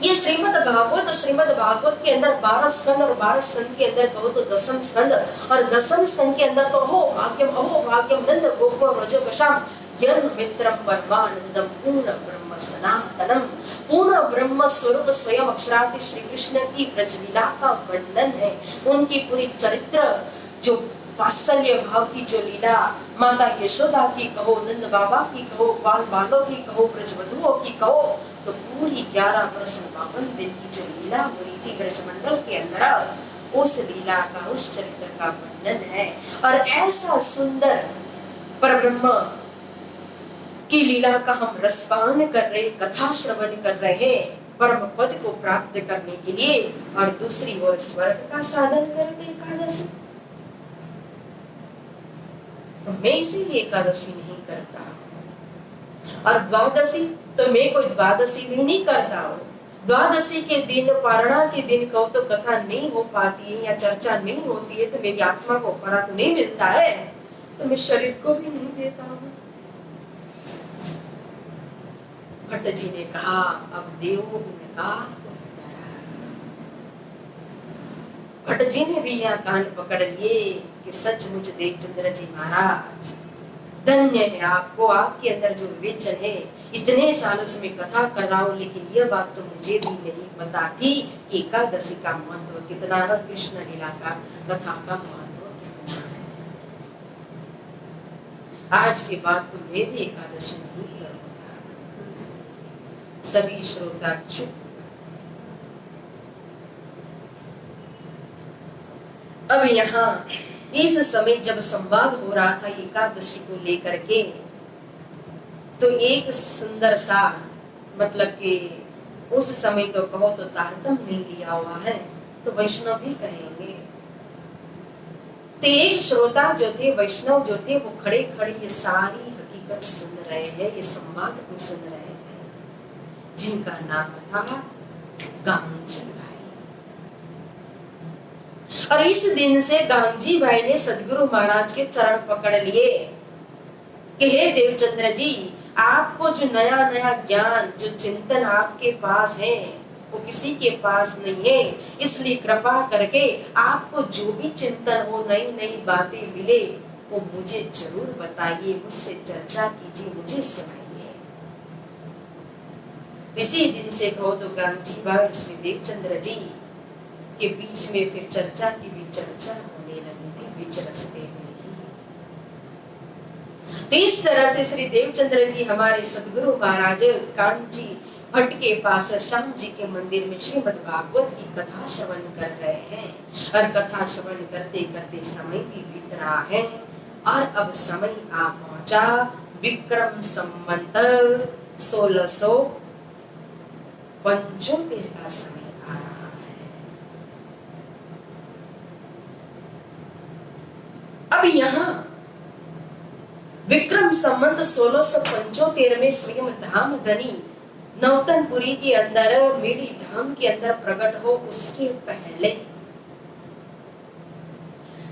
ये श्रीमद् भागवत के अंदर 12 स्कंद और 12 स्कंद के अंदर कहो तो 10म स्कंद, और 10म स्कंद के अंदर तो अहो भाग्यम नंद गोपो रजोगशाम यन मित्रम परमानंदम पूर्ण ब्रह्म सनातनम। पूर्ण ब्रह्म स्वरूप स्वयं अक्षरादि श्री कृष्ण की ब्रजलीला का वर्णन है। उनकी पूरी चरित्र, जो वात्सल्य भाव की जो लीला, माता यशोदा की कहो, नंद बाबा की कहो, बाल बालों की कहो, ब्रजवधुओं की कहो, तो पूरी 11 वर्ष 52 दिन की जो लीला हुई थी ब्रजमंडल के अंदर, उस लीला का, उस चरित्र का वर्णन है। और ऐसा सुंदर परब्रह्म की लीला का हम रसपान कर रहे, कथा श्रवण कर रहे हैं परम पद को प्राप्त करने के लिए, और दूसरी ओर स्वर्ग का साधन करते एकादशी। तो मैं इसीलिए एकादशी नहीं करता, और द्वादशी तो मैं कोई द्वादशी भी नहीं करता हूँ। द्वादशी के दिन, पारणा के दिन कहो तो कथा नहीं हो पाती है या चर्चा नहीं होती है, तो मेरी आत्मा को फर्क नहीं मिलता है, तो मैं शरीर को भी नहीं देता हूँ। भट्ट जी ने कहा, अब देव इनका उत्तर। भट्ट जी ने भी यहाँ कान पकड़ लिए कि सचमुच देवचंद्र जी महाराज धन्य है आपको, आपके अंदर जो विवेचन है। इतने सालों से मैं कथा कर रहा हूँ, लेकिन यह बात तो मुझे भी नहीं पता थी कि एकादशी का महत्व कितना है, कृष्ण लीला का, कथा का महत्व कितना है। आज के बाद तो मैं भी एकादशी नहीं करूंगा। सभी श्रोता चुप। अब यहाँ इस समय जब संवाद हो रहा था एकादशी को लेकर के, तो एक सुंदर सा, मतलब कि उस समय तो कहो तो तारतम नहीं लिया हुआ है, तो वैष्णव भी कहेंगे। तो एक श्रोता जो थे, वैष्णव जो थे, वो खड़े खड़े ये सारी हकीकत सुन रहे हैं, ये संवाद को सुन रहे थे, जिनका नाम था गांधी भाई। और इस दिन से गांधी भाई ने सदगुरु महाराज के चरण पकड़ लिए कि हे देवचंद्र जी, आपको जो नया नया ज्ञान, जो चिंतन आपके पास है, वो किसी के पास नहीं है, इसलिए कृपा करके आपको जो भी चिंतन हो, नई नई बातें मिले, वो मुझे जरूर बताइए, मुझसे चर्चा कीजिए, मुझे सुनाइए। इसी दिन से कहो तो गांधी भाई श्री देवचंद्र जी के बीच में फिर चर्चा की भी चर्चा होने लगी थी, बीच रस्ते में। तो इस तरह से श्री देवचंद्र जी हमारे सदगुरु महाराज कांची भट्ट के पास श्याम जी के मंदिर में श्रीमद् भागवत की कथा श्रवण कर रहे हैं, और कथा श्रवण करते करते समय भी बीत रहा है, और अब समय आ पहुंचा विक्रम संवत 1675 का समय आ रहा है। अब यहाँ विक्रम संवत 1675 में स्वयं धाम धनी नौतनपुरी के अंदर, मेरी धाम के अंदर प्रकट हो, उसके पहले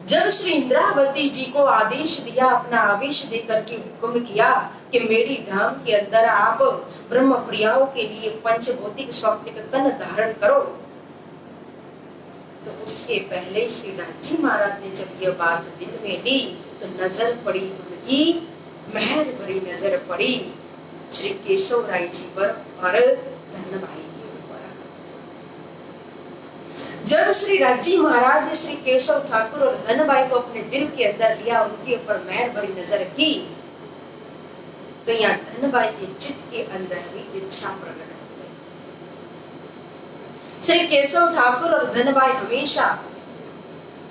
जब श्री इंद्रावती जी को आदेश दिया, अपना आवेश देकर के हुक्म किया कि मेरी धाम के अंदर आप ब्रह्म प्रियाओं के लिए पंचभौतिक स्वप्निक तन धारण करो, तो उसके पहले श्री राजी महाराज ने जब यह बात दिल में ली तो नजर पड़ी उनकी, मेहर भरी नजर पड़ी श्री केशव राय जी पर और धनबाई के ऊपर। जब श्री राजी महाराज ने श्री केशव ठाकुर और धनबाई को अपने दिल के अंदर लिया, उनके ऊपर मेहर भरी नजर की, तो यहाँ धनबाई के चित्त के अंदर भी इच्छा प्रकट हो गई। श्री केशव ठाकुर और धनबाई हमेशा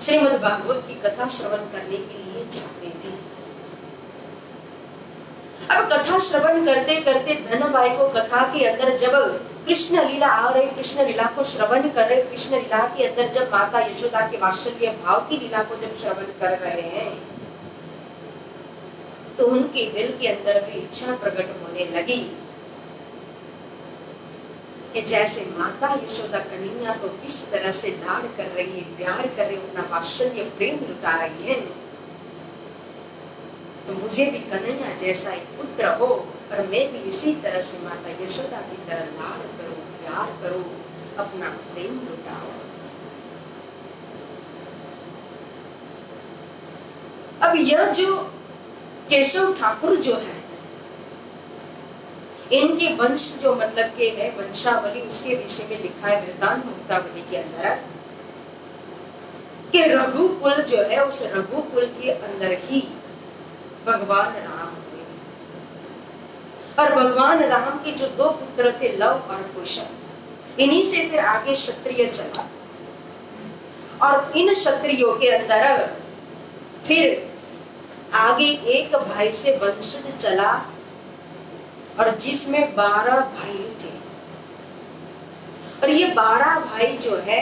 श्रीमद् भागवत की कथा श्रवण करने के लिए जाते थे। अब कथा श्रवण करते करते धनबाई को कथा के अंदर जब कृष्ण लीला आ रही, कृष्ण लीला को श्रवण कर रहे, कृष्ण लीला के अंदर जब माता यशोदा के वात्सल्य भाव की लीला को जब श्रवण कर रहे हैं, तो उनके दिल के अंदर भी इच्छा प्रकट होने लगी कि जैसे माता यशोदा कन्हैया को किस तरह से लाड कर रही है, प्यार कर रही है, अपना वात्सल्य प्रेम लुटा रही है, तो मुझे भी कन्हैया जैसा एक पुत्र हो और मैं भी इसी तरह से माता यशोदा की तरह लाड करूं, प्यार करूं, अपना प्रेम लुटाओ। अब यह जो केशव ठाकुर जो है, इनके वंश जो मतलब के है वंशावली, उसके विषय में लिखा है वृतांत मुक्तावली के अंदर कि रघुकुल जो है, उस रघुकुल के अंदर ही भगवान राम हुए और भगवान राम के जो दो पुत्र थे लव और कुश, इन्हीं से फिर आगे क्षत्रिय चला और इन क्षत्रियों के अंदर फिर आगे एक भाई से वंशज चला और जिसमें 12 भाई थे और ये 12 भाई जो है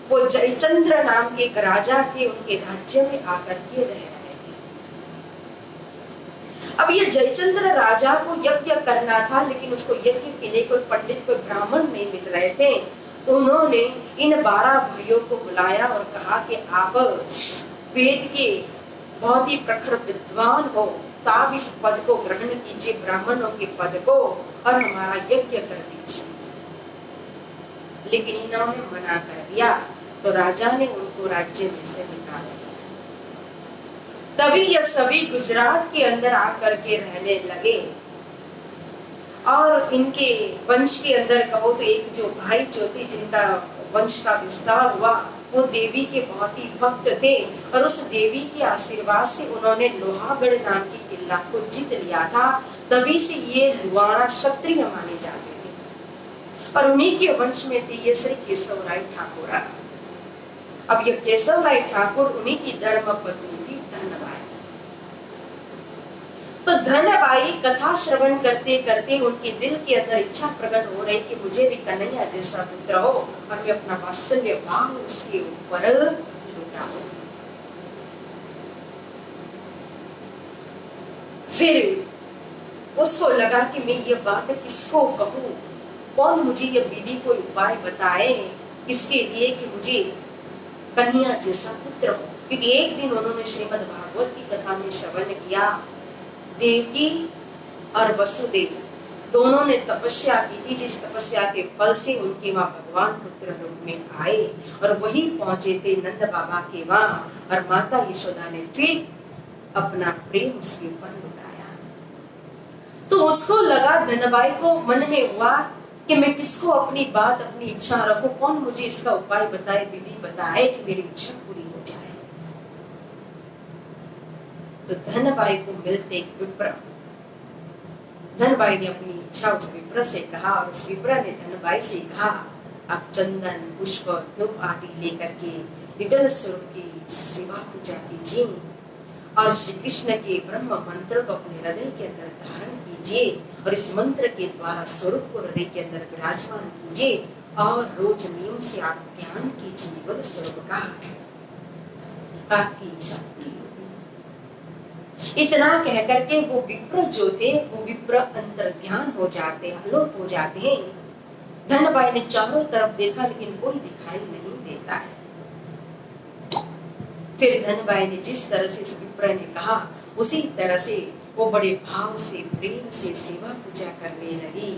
वो जयचंद्र नाम के एक राजा थे, उनके राज्य में आकर के रह रहे थे। अब ये जयचंद्र राजा को यज्ञ करना था, लेकिन उसको यज्ञ के लिए कोई पंडित, कोई ब्राह्मण नहीं मिल रहे थे, तो उन्होंने इन 12 भाइयों को बुलाया और कहा कि आप वेद के बहुत ही प्रखर विद्वान हो, तो आप इस पद को ग्रहण कीजिए, ब्राह्मणों के पद को, और हमारा यज्ञ कर दीजिए। लेकिन इन्होंने मना कर दिया, तो राजा ने उनको राज्य में से निकाल दिया। तभी यह सभी गुजरात के अंदर आकर के रहने लगे और इनके वंश के अंदर कहो तो एक जो भाई जो थे जिनका वंश का विस्तार हुआ, वो देवी के बहुत ही भक्त थे और उस देवी के आशीर्वाद से उन्होंने लोहागढ़ नाम की किला को जीत लिया था। तभी से ये लुवाणा क्षत्रिय माने जाते थे और उन्हीं के वंश में थे ये श्री केशव राय ठाकुर। अब ये केशव राय ठाकुर उन्हीं की धर्म पत्नी थी धनबाई। तो धनबाई कथा श्रवण करते करते उनके दिल के अंदर इच्छा प्रकट हो रही कि मुझे भी कन्हैया जैसा पुत्र हो और मैं अपना वात्सल्य भाव उसके ऊपर लुटाऊं। फिर उसको लगा कि मैं ये बात किसको कहूं, कौन मुझे ये विधि कोई उपाय बताए इसके लिए कि मुझे कन्हैया जैसा पुत्र हो। क्योंकि एक दिन उन्होंने श्रीमद् भागवत की कथा में श्रवण किया, देवकी और वसुदेव दोनों ने तपस्या की थी, जिस तपस्या के फल से उनके वहां भगवान पुत्र रूप में आए और वही पहुंचे थे नंद बाबा के वहां और माता यशोदा ने फिर अपना प्रेम उसके ऊपर लुटाया। तो उसको लगा, धनबाई को मन में हुआ कि मैं किसको अपनी बात, अपनी इच्छा रखूं, कौन मुझे इसका उपाय बताए, विधि बताए कि मेरी इच्छा पूरी हो जाए। तो धनबाई को मिलते एक विप्र, धनबाई ने अपनी इच्छा उस विप्र से कहा और उस विप्र ने धनबाई से कहा, आप चंदन पुष्प धूप आदि लेकर के विगल स्वरूप की सेवा पूजा कीजिए और श्री कृष्ण के ब्रह्म मंत्र को अपने हृदय के अंदर धारण कीजिए और इस मंत्र के द्वारा स्वरूप को हृदय के अंदर विराजमान कीजिए और रोज नियम से आप ध्यान कीजिए विगल स्वरूप का, आपकी इच्छा पूरी होगी। इतना कह करके वो विप्र जो थे वो विप्र अंतर्ध्यान हो जाते, आलोक हो जाते हैं। धनबाई ने चारों तरफ देखा लेकिन कोई दिखाई नहीं देता है। फिर धनबाई ने जिस तरह से इस विप्र ने कहा उसी तरह से वो बड़े भाव से प्रेम से सेवा पूजा करने लगी।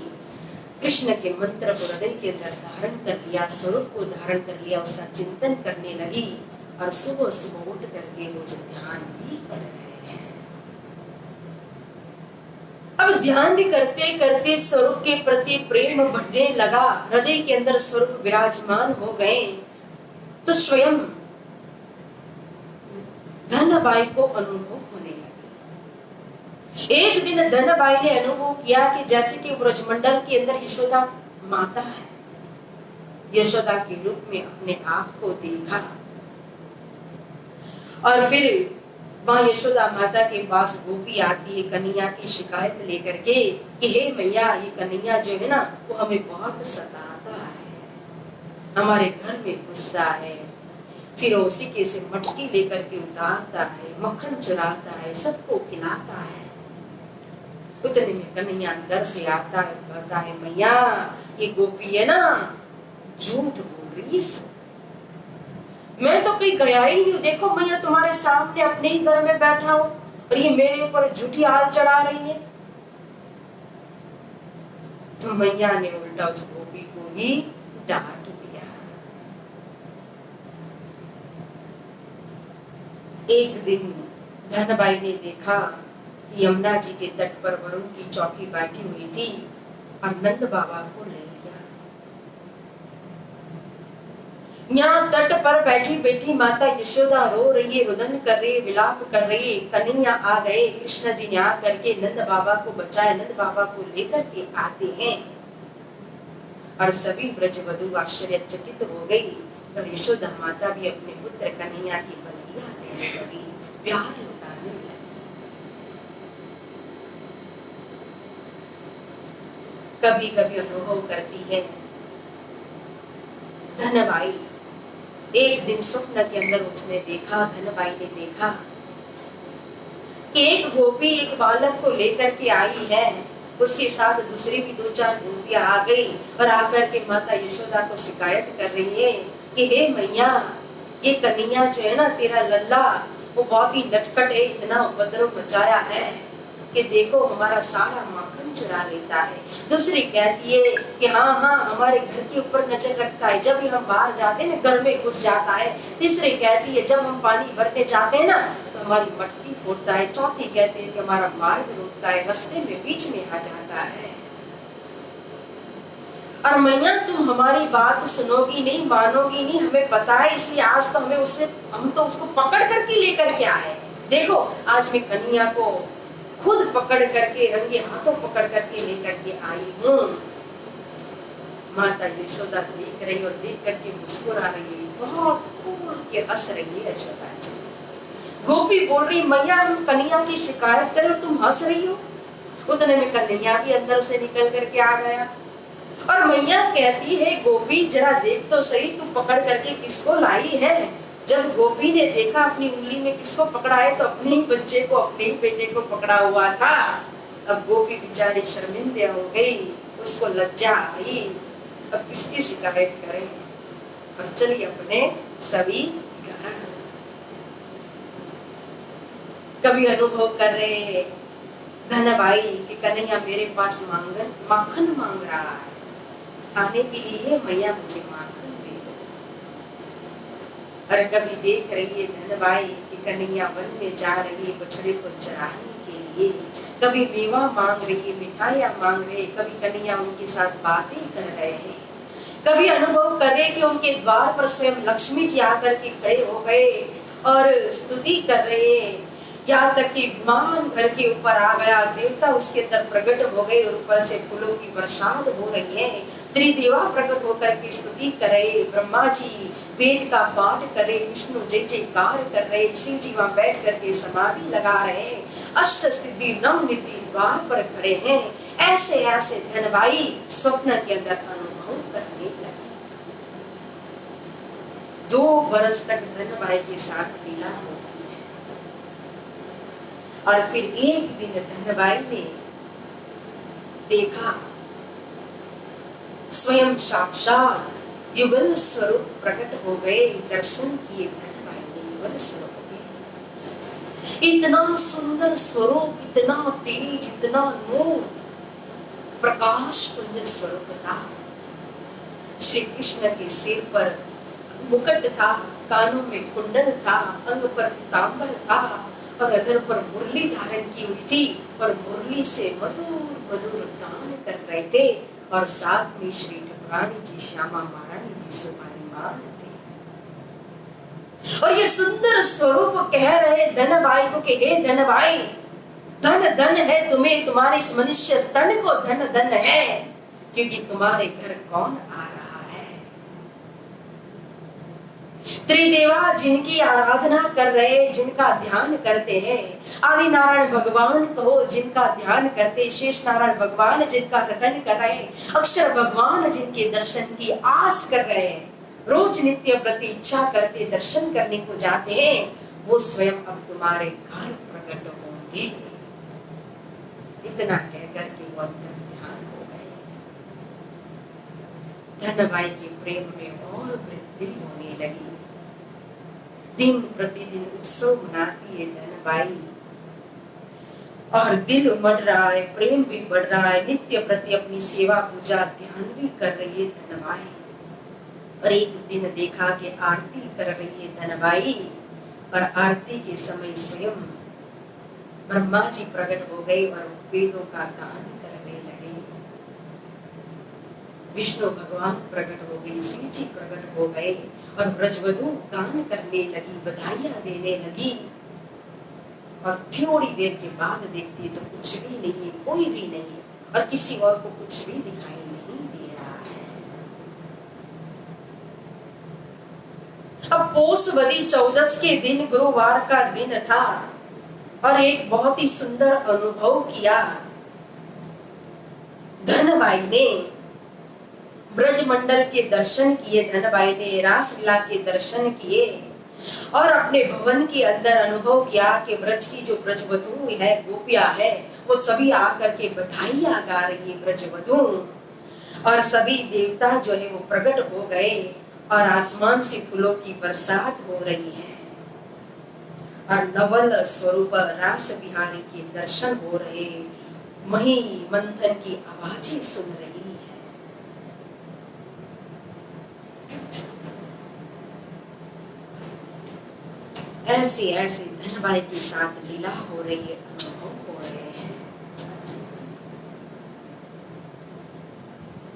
कृष्ण के मंत्र को हृदय के अंदर धारण कर लिया, स्वरूप को धारण कर लिया, उसका चिंतन करने लगी और सुबह सुबह उठ करके रोज ध्यान भी कर रहे हैं। अब ध्यान भी करते करते स्वरूप के प्रति प्रेम बढ़ने लगा, हृदय के अंदर स्वरूप विराजमान हो गए। तो स्वयं धनबाई को अनुभव होने लगा। एक दिन धनबाई ने अनुभव किया कि जैसे कि ब्रजमंडल के अंदर यशोदा माता है, यशोदा के रूप में अपने आप को देखा और फिर वहां यशोदा माता के पास गोपी आती है कन्हैया की शिकायत लेकर के कि हे मैया, ये कन्हैया जो है ना वो हमें बहुत सताता है, हमारे घर में घुसता है, फिर उसी के से मटकी लेकर के उतारता है, मक्खन चुराता है, सबको खिलाता है। उतने में कन्हैया अंदर से आता है, कहता है मैया ये गोपी है ना झूठ बोल रही है, सब मैं तो कहीं गया ही नहीं, देखो मैया तुम्हारे सामने अपने ही घर में बैठा हूं और ये मेरे ऊपर झूठी आल चढ़ा रही है। तो मैया ने उल्टा उस गोपी को ही डांट दिया। एक दिन धनबाई ने देखा कि यमुना जी के तट पर वरुण की चौकी बैठी हुई थी और नंद बाबा को ले लिया। यहाँ तट पर बैठी बैठी माता यशोदा रो रही है, रुदन कर रही है, विलाप कर रही है। कन्हैया आ गए, कृष्ण जी ने आकर के नंद बाबा को बचाए, नंद बाबा को लेकर के आते हैं और सभी ब्रजवधु आश्चर्यचकित हो गई और यशोदा माता भी अपने पुत्र कन्हैया की बलिया लेने लगी, प्यार लुटाने लगी। कभी कभी अनुभव करती है धनबाई। एक दिन स्वप्न के अंदर उसने देखा, धनबाई ने देखा कि एक गोपी एक बालक को लेकर के आई है, उसके साथ दूसरी भी 2-4 गोपियां आ गई और आकर के माता यशोदा को शिकायत कर रही है कि हे मैया, ये कन्हैया जो है ना तेरा लल्ला वो बहुत ही नटखट है, इतना उपद्रव मचाया है कि देखो हमारा सारा माखन चुरा लेता है। दूसरी कहती है कि हाँ हाँ हमारे घर के ऊपर नजर रखता है, जब भी हम बाहर जाते हैं ना घर में घुस जाता है। तीसरी कहती है जब हम पानी भरने जाते हैं ना तो हमारी मटकी फोड़ता है। चौथी कहती है कि हमारा मार्ग रोकता है, रास्ते में बीच में आ जाता है। और मैया तुम हमारी बात सुनोगी नहीं, मानोगी नहीं, हमें पता है, इसलिए आज तो हम तो उसको पकड़ करके लेकर के आए। देखो आज मैं कन्हैया को खुद पकड़ करके रंगे हाथों पकड़ करके लेकर के आई हूँ। माता यशोदा देख रही और देख करके मुस्कुरा रही है, बहुत खूब के हंस रही है यशोदा जी। गोपी बोल रही मैया हम कन्हैया की शिकायत करें और तुम हंस रही हो। उतने में कन्हैया भी अंदर से निकल करके आ गया और मैया कहती है गोपी जरा देख तो सही तू पकड़ करके किसको लाई है। जब गोपी ने देखा अपनी उंगली में किसको पकड़ा है तो अपने ही बच्चे को, अपने ही बेटे को पकड़ा हुआ था। अब गोपी बेचारी शर्मिंदा हो गई, उसको लज्जा आई, अब किसकी शिकायत करें, अब चलिए अपने सभी घर। कभी अनुभव कर रहे धनबाई कि कन्हैया मेरे पास माखन मांग रहा है, खाने के लिए मैया मुझे माखन दे दो। और कभी देख रही है धनबाई कि कन्हैया वन में जा रही है बछड़े को चराने के लिए, कभी मेवा मांग रही है, मिठाइयां मांग रही है, कभी कन्हैया उनके साथ बातें कर रहे हैं। कभी अनुभव करे कि उनके द्वार पर स्वयं लक्ष्मी जी आकर के खड़े हो गए और स्तुति कर रहे हैं। यहाँ तक कि विमान घर के ऊपर आ गया, देवता उसके अंदर प्रकट हो गए और ऊपर से फूलों की बरसात हो रही है। त्रिदेवा प्रकट होकर के स्तुति कर रहे, ब्रह्मा जी वेद का पाठ कर रहे, विष्णु जय जयकार कर रहे, शिव जी वहां बैठ करके समाधि लगा रहे, अष्ट सिद्धि नव निधि द्वार पर खड़े हैं। ऐसे ऐसे धनबाई स्वप्न के अंदर अनुभव करने लगे। 2 वर्ष तक धनबाई के साथ लीला होती है। और फिर एक दिन धनबाई ने देखा स्वयं साक्षात युगल स्वरूप प्रकट हो गए। दर्शन किए धनबाई ने युगल स्वरूप के। इतना सुंदर स्वरूप, इतना तेज, इतना नूर, प्रकाश पुंज स्वरूप था। श्री कृष्ण के सिर पर मुकुट था, कानों में कुंडल था, अंग पर पीतांबर था और अधर पर मुरली धारण की हुई थी और मुरली से मधुर मधुर गान कर रहे थे। और साथ में श्री ठाकुरानी जी, श्यामा महारानी जी सुभानिमान थे। और ये सुंदर स्वरूप कह रहे धनबाई को कि हे धनबाई, धन धन है तुम्हें, तुम्हारे इस मनुष्य तन को धन धन है, क्योंकि तुम्हारे घर कौन आ रहा है। त्रिदेवा जिनकी आराधना कर रहे, जिनका ध्यान करते हैं, आदि नारायण भगवान कहो जिनका ध्यान करते, शेष नारायण भगवान जिनका रटन कर रहे, अक्षर भगवान जिनके दर्शन की आस कर रहे हैं, रोज नित्य प्रति इच्छा करते दर्शन करने को जाते हैं, वो स्वयं अब तुम्हारे घर प्रकट होंगे। इतना कहकर के वो अंतर ध्यान हो गए। धनबाई के प्रेम में और वृद्धि होने लगी। दिन प्रतिदिन उत्सव मनाती है धनबाई और दिल उमड़ रहा है, प्रेम भी बढ़ रहा है, नित्य प्रति अपनी सेवा पूजा ध्यान भी कर रही है धनबाई। और एक दिन देखा कि आरती कर रही है धनबाई और आरती के समय स्वयं ब्रह्मा जी प्रकट हो गए और वेदों का गान करने लगे। विष्णु भगवान प्रकट हो गए, शिव जी प्रकट हो गए और ब्रजवधु गान करने लगी, बधाइयां देने लगी। और थोड़ी देर के बाद देखती है तो कुछ भी नहीं है, कोई भी नहीं, और किसी और को कुछ भी दिखाई नहीं दे रहा है। अब पोषवदी 14 के दिन गुरुवार का दिन था और एक बहुत ही सुंदर अनुभव किया धनबाई ने। ब्रजमंडल के दर्शन किए धनबाई ने, रासलीला के दर्शन किए और अपने भवन के अंदर अनुभव किया कि ब्रज की जो ब्रजवधु है, गोपिया है, वो सभी आकर के बधाइयां गा रही है ब्रजवधु। और सभी देवता जो है वो प्रकट हो गए और आसमान से फूलों की बरसात हो रही है और नवल स्वरूप रास बिहारी के दर्शन हो रहे, मही मंथन की आवाजें सुन रही है। ऐसे ऐसे धनबाई के साथ लीला हो रही है, अनुभव हो रहे हैं।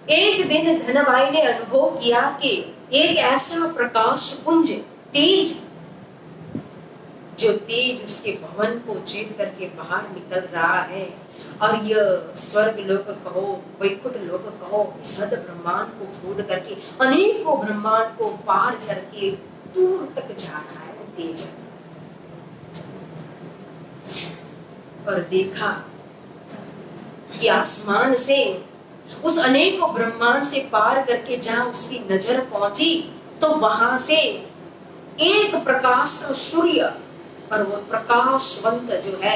एक दिन धनबाई ने अनुभव किया कि एक ऐसा प्रकाश पुंज तेज, जो तेज उसके भवन को चीर करके बाहर निकल रहा है और यह स्वर्ग लोक कहो, वैकुंठ लोक कहो, इस हद ब्रह्मांड को छोड़ करके अनेकों ब्रह्मांड को पार करके दूर तक जा रहा है वो तेज। और देखा कि आसमान से उस अनेकों ब्रह्मांड से पार करके जहां उसकी नजर पहुंची तो वहां से एक प्रकाश का सूर्य, और वो प्रकाशवंत जो है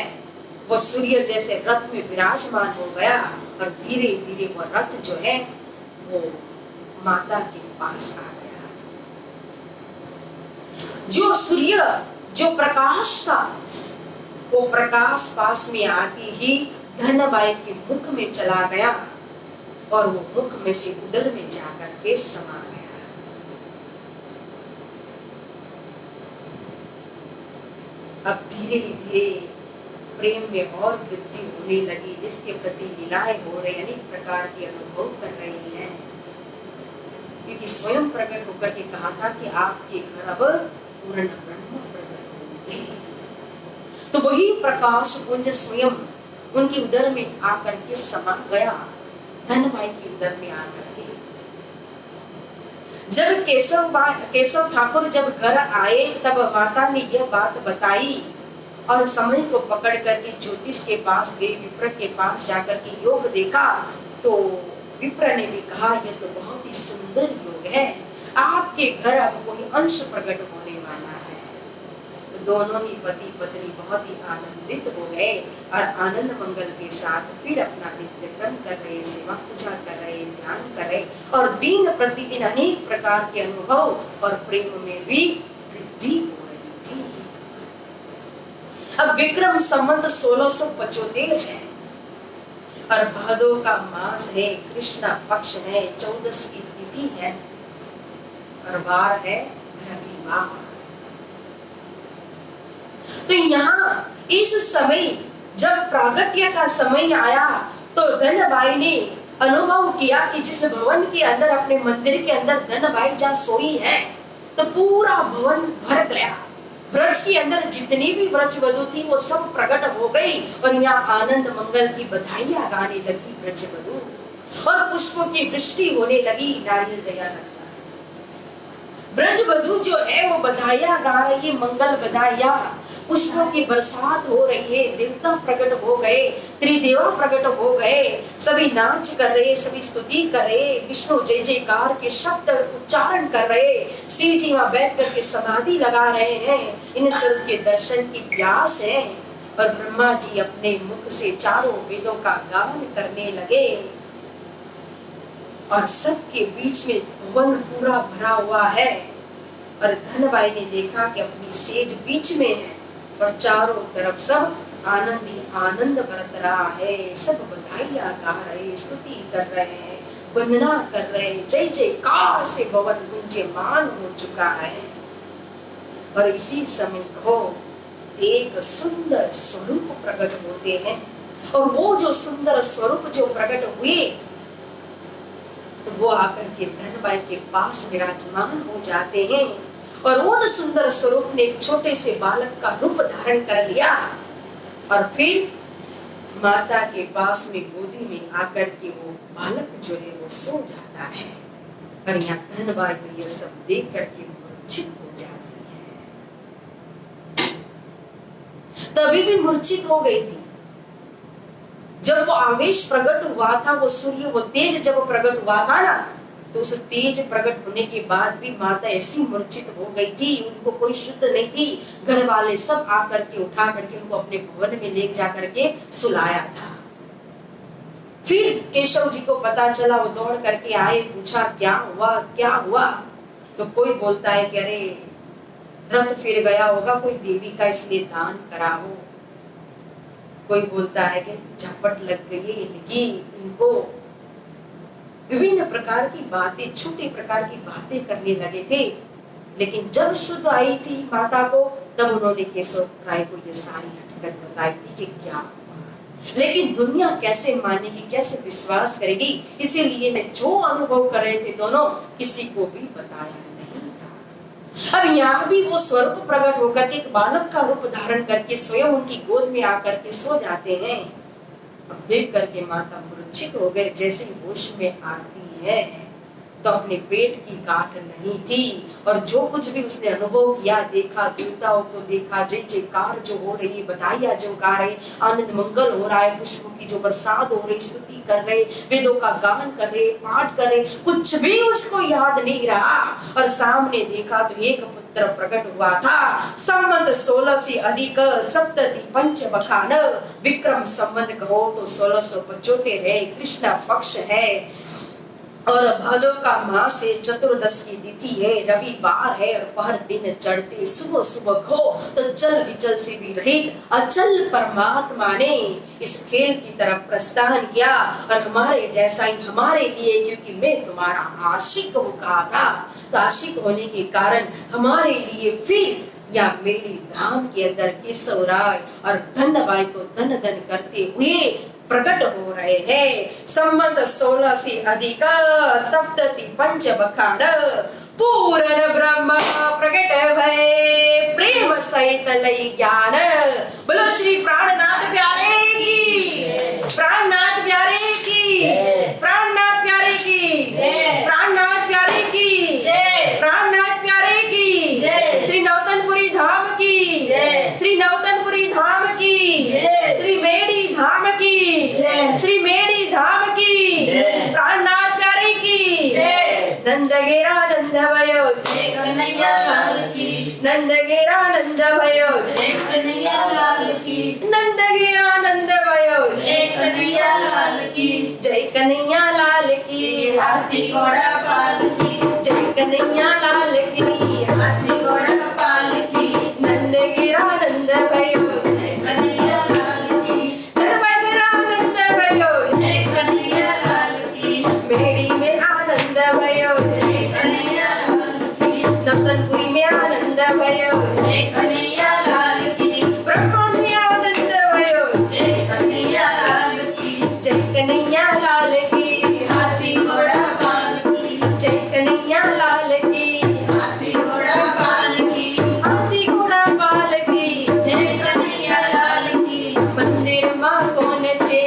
वो सूर्य जैसे रथ में विराजमान हो गया और धीरे धीरे वो रथ जो है वो माता के पास आ गया। जो सूर्य, जो प्रकाश था, वो प्रकाश पास में आती ही धनबाई के मुख में चला गया और वो मुख में से उदर में जाकर के समा गया। अब धीरे धीरे प्रेम में और वृद्धि होने लगी, नित्य प्रति लीलाएं हो रही, अनेक प्रकार के अनुभव कर रही हैं, क्योंकि स्वयं प्रकट होकर के कहा था कि आपके घर अब पूर्ण ब्रह्म प्रकट होंगे। तो वही प्रकाश पुंज स्वयं उनकी उदर में आकर के समा गया, धनबाई की उदर में आकर के। जब केशव ठाकुर जब घर आए तब माता ने यह बात बताई और समय को पकड़ करके ज्योतिष के पास गए, विप्र के पास जाकर के योग देखा तो विप्र ने भी कहा यह तो बहुत ही सुंदर योग है, आपके घर अब कोई अंश प्रकट होने वाला है। तो दोनों ही पति पत्नी बहुत ही आनंदित हो गए और आनंद मंगल के साथ फिर अपना नित्य कर्म कर रहे, सेवा पूजा कर रहे, ध्यान कर रहे और दिन प्रतिदिन अनेक प्रकार के अनुभव और प्रेम में भी वृद्धि हो रही थी। अब विक्रम संवत 1675 है और भादो का मास है, कृष्णा पक्ष है, 14 की तिथि है और वार है रविवार। तो यहाँ इस समय जब प्रागट्य का समय आया तो धनबाई ने अनुभव किया कि जिस भवन के अंदर, अपने मंदिर के अंदर धनबाई जहाँ सोई है तो पूरा भवन भर गया। व्रज के अंदर जितनी भी व्रज वधु थी वो सब प्रकट हो गई और यहाँ आनंद मंगल की बधाइयां गाने लगी व्रज वधु और पुष्पों की वृष्टि होने लगी। नारियल दया लगता है, व्रज वधु जो है वो बधाइयां गा रही है, मंगल बधाइयां, पुष्पों की बरसात हो रही है, देवता प्रकट हो गए, त्रिदेवा प्रकट हो गए, सभी नाच कर रहे, सभी स्तुति कर रहे, विष्णु जय जयकार के शब्द उच्चारण कर रहे, शिव जी वहां बैठ करके समाधि लगा रहे हैं। इन सब के दर्शन की प्यास है और ब्रह्मा जी अपने मुख से चारों वेदों का गान करने लगे और सबके बीच में भवन पूरा भरा हुआ है और धनबाई ने देखा कि अपनी सेज बीच में है और चारों तरफ सब आनंद ही आनंद बरत रहा है, सब बधाइयां गा रहे, स्तुति कर रहे हैं, वंदना कर रहे, जय जयकार से भवन गुंजयमान हो चुका है। और इसी समय को एक सुंदर स्वरूप प्रकट होते हैं और वो जो सुंदर स्वरूप जो प्रकट हुए तो वो आकर के धनबाई के पास विराजमान हो जाते हैं और उन सुंदर स्वरूप ने एक छोटे से बालक का रूप धारण कर लिया और फिर माता के पास में गोदी में आकर के वो बालक जो है वो सो जाता है। और यहाँ धनबाई तो ये सब देख करके मूर्छित हो जाती है, तभी भी मूर्छित हो गई थी। जब वो आवेश प्रकट हुआ था, वो सूर्य, वो तेज जब प्रकट हुआ था ना, तो उस तेज प्रकट होने के बाद भी माता ऐसी मूर्छित हो गई थी, उनको कोई शुद्ध नहीं थी। घर वाले सब आकर के उठा करके उनको अपने भवन में ले जा करके सुलाया था। फिर केशव जी को पता चला, वो दौड़ करके आए, पूछा क्या हुआ क्या हुआ। तो कोई बोलता है कि अरे रथ फिर गया होगा, कोई देवी का इसलिए दान करा हो। कोई बोलता है कि झपट लग गई इनकी, इनको विभिन्न प्रकार की बातें, छोटे प्रकार की बातें करने लगे थे। लेकिन जब शुद्ध आई थी माता को, तब उन्होंने केशव राय को ये सारी हकीकत बताई थी कि क्या हुआ। लेकिन दुनिया कैसे मानेगी, कैसे विश्वास करेगी, इसीलिए ने जो अनुभव कर रहे थे दोनों, किसी को भी बताया नहीं था। अब यहाँ भी वो स्वरूप प्रकट होकर के एक बालक का रूप धारण करके स्वयं उनकी गोद में आकर के सो जाते हैं। अब देख करके माता मूर्छित हो गए। जैसे ही होश में आती है तो अपने पेट की गांठ नहीं थी और जो कुछ भी उसने अनुभव किया, देखा, देवताओं को देखा, जय जयकार जो हो रही है, बधाइयां जो गा रहे, आनंद मंगल हो रहा है, पुष्पों की जो बरसात हो रही, स्तुति कर रहे, वेदों का गान कर रहे, पाठ कर रहे, कुछ भी उसको याद नहीं रहा। और सामने देखा तो एक पुत्र प्रकट हुआ था। संवत 16 से अधिक सप्तति पंच बखान, विक्रम संवत कहो तो 1675 है, कृष्णा पक्ष है और भादो का मास है, चतुर्दश की तिथि है, रविवार है और पहर दिन चढ़ते सुबह सुबह हो तो चल विचल से भी रहित अचल परमात्मा ने इस खेल की तरफ प्रस्थान किया। और हमारे जैसा ही हमारे लिए, क्योंकि मैं तुम्हारा आशिक हो कहा था, तो आशिक होने के कारण हमारे लिए फिर या मेरी धाम के अंदर केशव राय और धनबाई को धन धन करते हुए प्रकट हो रहे हैं। संवत 16 से अधिक सप्तति पंच बखान, पूर्ण ब्रह्म प्रकट भय, प्रेम सहित लई ज्ञान। बोलो श्री प्राणनाथ प्यारे की, प्राणनाथ प्यारे की, प्राणनाथ प्यारे की, प्राणनाथ प्यारे की, प्राणनाथ प्यारे की, श्री नौतनपुरी धाम की, श्री नौतनपुरी धाम की, श्री मेड़ी धाम की, श्री मेड़ी धाम की, प्राणनाथ प्यारे की। नंद घेरा नंद भयो जय कन्हैया लाल की, नंद घेरा नंद भयो जय कन्हैया लाल की, नंद घेरा नंद भयो जय कन्हैया लाल की, जय कन्हैया लाल की हाथी घोड़ा पाल की, जय कन्हैया लाल की हाथी घोड़ा पाल की, नंद घेरा नंद भयो जय कन्हैया लाल की, नंद घेरा नंद भयो जय कन्हैया लाल की, मेड़ी में आनंद भयो जय कन्हैया लाल की, नवतनपुरी में आनंद भयो जय कन्हैया लाल की, ब्रह्मांड में आनंद भयो जय कन्हैया लाल की, जय कन्हैया लाल की हाथी घोड़ा पाल की, जय कन्हैया लाल की हाथी घोड़ा पाल की, हाथी घोड़ा पाल की जय कन्हैया लाल की, मंदिर मां कौन छे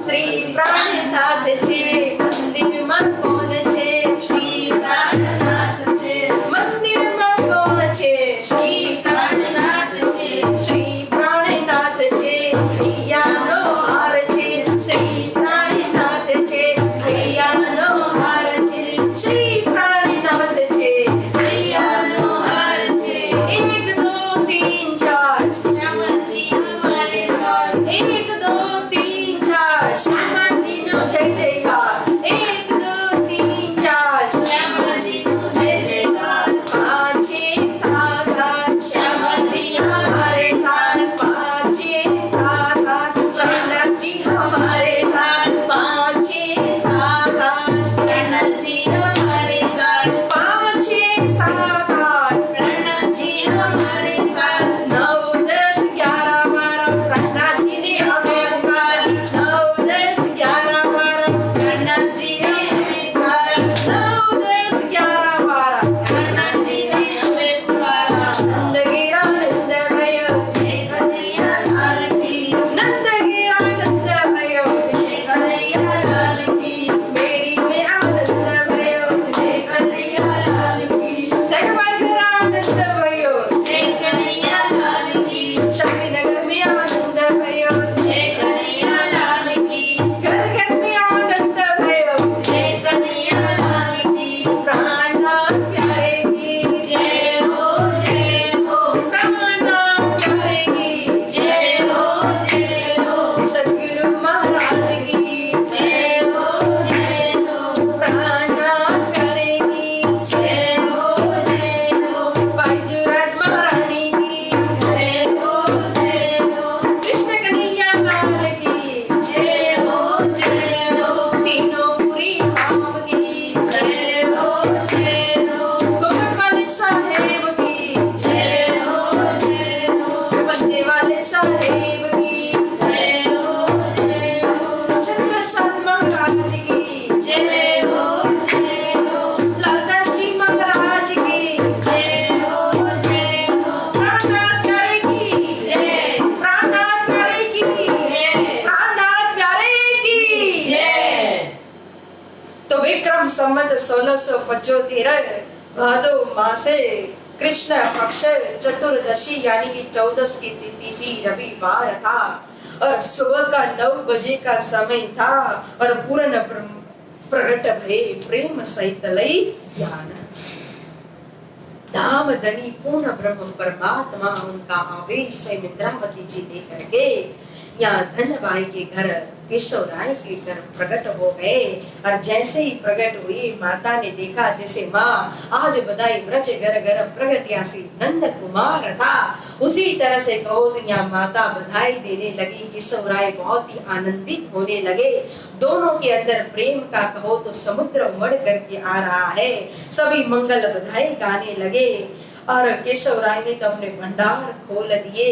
श्री प्राणनाथ छे मंदिर मां कौन छे श्री प्राणनाथ छे, मंदिर मां कौन छे श्री प्राणनाथ छे, श्री प्राणनाथ छे हैयानो हार छे श्री प्राणनाथ छे हैयानो हार छे श्री प्राणनाथ छे हैयानो हार छे, 1 2 3 4 श्याम जी हमारे साथ, 1 2 3 4 श्यामा जी नो जय जयकार 1 2 3 4 श्याम जी जय जयकार, 5 6 7 8 श्याम जी हमारे साथ, 5 6 7 8 प्रणव जी हमारे साथ 5 6 7 8 प्रणव जी हमारे साथ, 5 6 7 8 प्रणव जी हमारे साथ, 9 10 11 12 प्रहलाद जी ने हमें पुकारा 9 10 11 12 प्रणव जी हमें पुकारा, 9 10 11 12 प्रणव जी ने हमें पुकारा, नंद घेरा नंद भयो जय कन्हैया लाल की, नंद घेरा नंद भयो जय कन्हैया लाल की, मेड़ी में आनंद भयो जय कन्हैया लाल की, दरबार में आनंद भयो जय कन्हैया लाल की, शक्ति नगर में आनंद भयो जय कन्हैया लाल की, घर घर में आनंद भयो जय कन्हैया लाल की, प्राणनाथ प्यारे की जय हो प्राणनाथ प्यारे की जय हो सद्गुरु महाराज की जय हो प्राणनाथ प्यारे की जय हो बाईजूराज महारानी की जय हो कृष्ण कन्हैया लाल की जय हो तीनों पूरी धाम की जय हो गोबर वाले साहेब की जय हो बंदे वाले साहेब की जय हो चंद्रसेन महाराज की जय हो लालदास जी महाराज की जय हो प्राणनाथ प्यारे की जय प्राणनाथ प्यारे की जय प्राणनाथ प्यारे की जय। तो विक्रम संवत 1675 भादो मासे कृष्ण पक्ष चतुर्दशी यानी कि 14 की तिथि थी, रविवार था और सुबह का 9 बजे का समय था और पूर्ण प्रगट भये प्रेम सहित लई ध्यान धाम धनी पूर्ण ब्रह्म परमात्मा उनका आवेश स्वयं इंद्रावती जी लेकर के यहाँ धनबाई के घर केशव राय के घर प्रकट हो गए और जैसे ही प्रकट हुई माता ने देखा जैसे माँ आज बधाई व्रज घर घर प्रकट यासी नंद कुमार था, उसी तरह से कहो तो यहाँ माता बधाई देने लगी। केशव राय बहुत ही आनंदित होने लगे, दोनों के अंदर प्रेम का कहो तो समुद्र उमड़ करके आ रहा है। सभी मंगल बधाई गाने लगे और केशव राय ने तो अपने भंडार खोल दिए,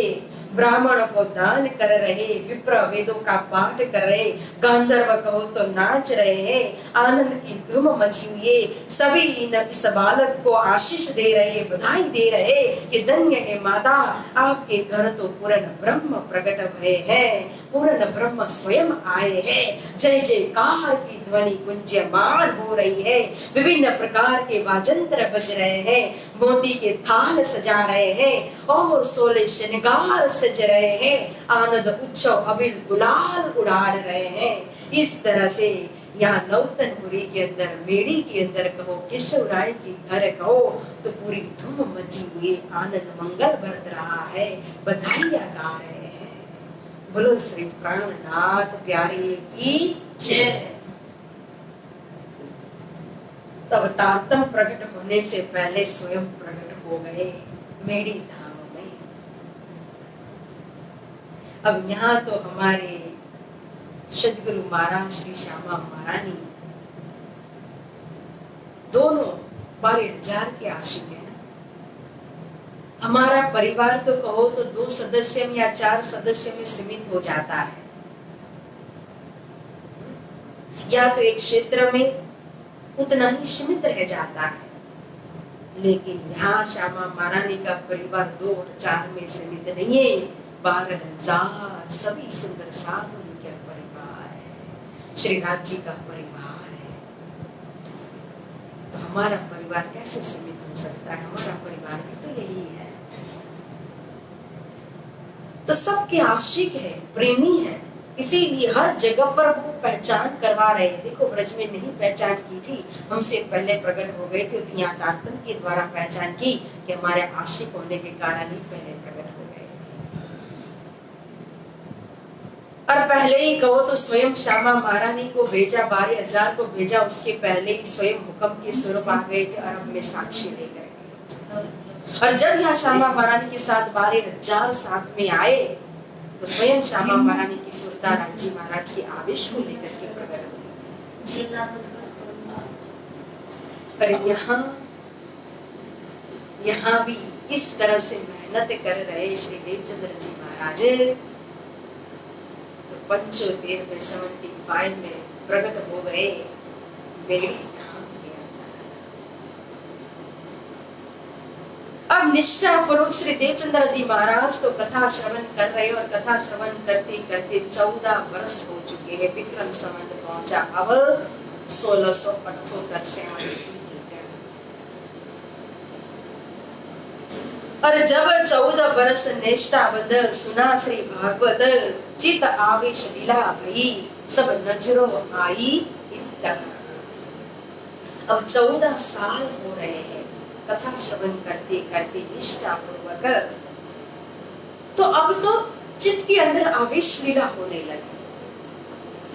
ब्राह्मण को दान कर रहे, विप्र वेदों का पाठ कर रहे, गांधर्व कहो तो नाच रहे हैं, आनंद की धूम मची हुई है। सभी इस बालक को आशीष दे रहे, बधाई दे रहे कि धन्य है माता, आपके घर तो पूर्ण ब्रह्म प्रकट भये हैं, पूर्ण ब्रह्म स्वयं आए हैं। जय जयकार की ध्वनि गुंजयमान हो रही है, विभिन्न प्रकार के वाजंत्र बज रहे हैं, मोती के थाल सजा रहे हैं और 16 श्रृंगार सज रहे हैं, आनंद उत्सव अबिल गुलाल उड़ा रहे हैं। इस तरह से यहाँ नौतनपुरी के अंदर, मेड़ी के अंदर कहो, केशव राय के घर कहो, तो पूरी धूम मची हुई, आनंद मंगल बरत रहा है, बधाइयां गा रहे हैं। बोलो श्री प्राणनाथ प्यारे की जय। तब तारतम प्रकट होने से पहले स्वयं प्रकट हो गए मेड़ी धाम में। अब यहाँ तो हमारे सदगुरु महाराज श्री श्यामा महारानी दोनों 12,000 के आशिक है। हमारा परिवार तो कहो तो 2 सदस्य में या 4 सदस्य में सीमित हो जाता है, या तो एक क्षेत्र में उतना ही सीमित रह जाता है। लेकिन यहाँ श्यामा महारानी का परिवार 2 और 4 में सीमित नहीं है, 12,000 सभी सुंदर साधु उनके परिवार है, श्रीनाथ जी का परिवार है। तो हमारा परिवार कैसे सीमित हो सकता है? हमारा परिवार भी तो यही है। तो सबके आशिक है, प्रेमी है, इसीलिए हर जगह पर वो पहचान करवा रहे हैं। देखो ब्रज में नहीं पहचान की थी, हमसे पहले प्रकट हो गए थे, तो यहाँ तारतम के द्वारा पहचान की कि हमारे आशिक होने के कारण ही पहले प्रकट हो गए। और पहले ही कहो तो स्वयं श्यामा महारानी को भेजा, 12,000 को भेजा, उसके पहले ही स्वयं हुक्म के स्वरूप आ गए थे, अरब में साक्षी ले गए। और जब यहाँ श्यामा महारानी के साथ 12,000 साथ में आए, तो स्वयं श्यामा महारानी की सुरता राजी महाराज के आवेश को लेकर के प्रकट हुई। पर यहाँ भी इस तरह से मेहनत कर रहे श्री देवचंद्र जी महाराज, तो पंचोतेर में 75 में प्रकट हो गए मेरे धाम के अंदर। अब निष्ठा पूर्वक श्री देवचंद्र जी महाराज तो कथा श्रवण कर रहे, और कथा श्रवण करते करते 14 वर्ष हो चुके हैं, विक्रम संवत पहुंचा अब 1678 से। और जब 14 वर्ष निष्ठावद सुना श्री भागवत, चित आवेश लीला भई, सब नजरों आई इतर। अब 14 साल हो रहे हैं कथा श्रवण करते करते निष्ठा पूर्वक, तो अब तो चित्त के अंदर आवेश लीला होने लगी।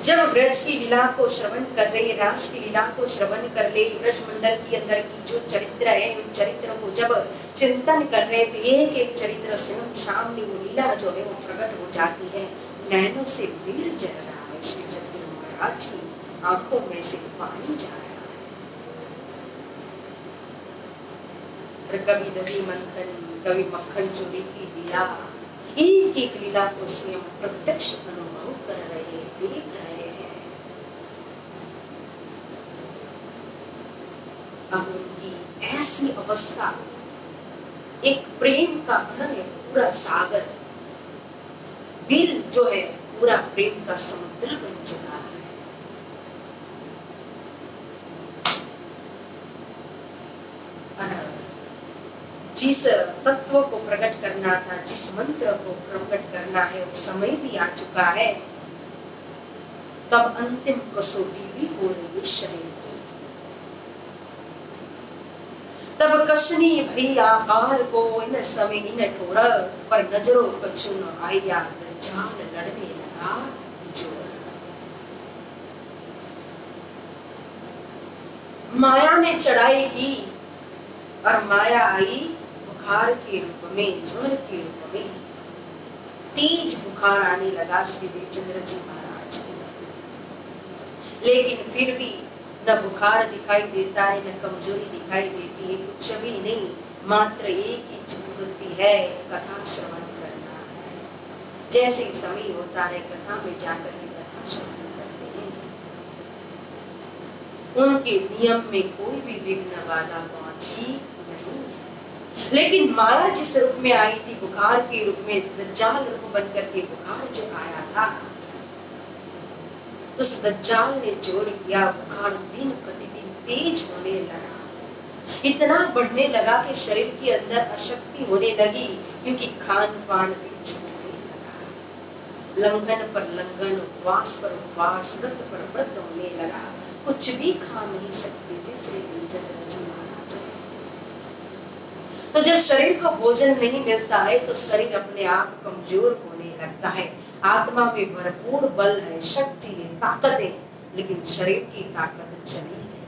जब ब्रज की लीला को श्रवण कर रहे, रास की लीला को श्रवण कर ले, ब्रज मंडल के अंदर की जो चरित्र है, उन चरित्रों को जब चिंतन कर रहे, तो एक एक चरित्र स्वयं सामने वो लीला जो है वो प्रकट हो जाती है। नैनों से वीर जल रहा है, श्री सतगुरु महाराज की आंखों में से पानी जा रहा है। कभी दही मंथन, कभी मक्खन चोरी की लीला, एक एक लीला को स्वयं प्रत्यक्ष अनुभव कर रहे, देख रहे हैं। अब उनकी ऐसी अवस्था, एक प्रेम का घन है, पूरा सागर, दिल जो है पूरा प्रेम का समुद्र बन चुका है। जिस तत्व को प्रकट करना था, जिस मंत्र को प्रकट करना है, वो समय भी आ चुका है। तब अंतिम कसौटी भी हो रही है शरीर की। तब कशनी भई आकार को इन समय इन ठोर, पर नजरों कछु न आया, जान लड़ने लगा जोर। माया ने चढ़ाई की, और माया आई बुखार के रूप में, ज्वर के रूप में। तेज बुखार आने लगा श्री देवचंद्र जी महाराज को। लेकिन फिर भी न बुखार दिखाई देता है, न कमजोरी दिखाई देती है, कुछ भी नहीं, मात्र एक ही चित्तवृत्ति है, कथा श्रवण करना है। जैसे ही समय होता है कथा में जाकर के कथा श्रवण करते हैं। उनके नियम में कोई भी विघ्न बाधा पहुंची नहीं है। लेकिन माया जिस रूप में आई थी, बुखार के रूप में, दज्जाल रूप बनकर के बुखार जो आया था, उस दज्जाल ने जोर किया, बुखार दिन प्रतिदिन तेज होने लगा। इतना बढ़ने लगा कि शरीर के अंदर अशक्ति होने लगी, क्योंकि खान पान भी छूटने लगा। लंघन पर लंघन, उपवास पर उपवास, व्रत पर व्रत होने लगा। कुछ भी खा नहीं सकते थे श्री देवचंद्र जी महाराज। तो जब शरीर को भोजन नहीं मिलता है तो शरीर अपने आप कमजोर होने लगता है। आत्मा में भरपूर बल है, शक्ति है, ताकत है, लेकिन शरीर की ताकत चली गई।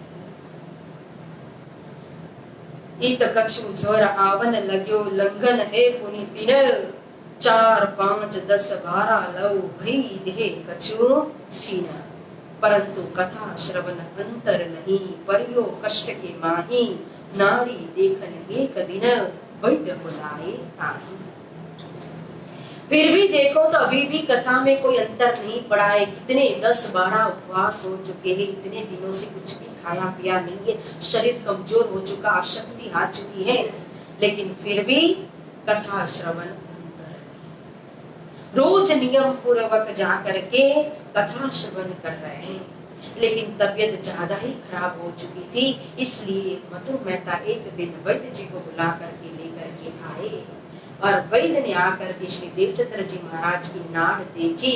इत कछु ज्वर आवन लग्यो, लंघन है पुनि दिन, 4 5 10 12 लव भई देह कछु सीना। परंतु कथा श्रवण अंतर नहीं, परियो कष्ट के माही, नारी देखन एक दिन, वैद्य बुलाए ताही। फिर भी देखो तो अभी भी कथा में कोई अंतर नहीं पड़ा है। कितने 10-12 उपवास हो चुके हैं, इतने दिनों से कुछ भी खाया पिया नहीं है, शरीर कमजोर हो चुका, शक्ति आ चुकी है, लेकिन फिर भी कथा श्रवण अंतर नहीं। रोज नियम पूर्वक जा करके कथा श्रवण कर रहे हैं, लेकिन तबीयत ज्यादा ही खराब हो चुकी थी। इसलिए मधु मेहता एक दिन वैद्य जी को बुला करके लेकर के आए और वैद्य ने आकर के श्री देवचंद्र जी महाराज की नाड़ देखी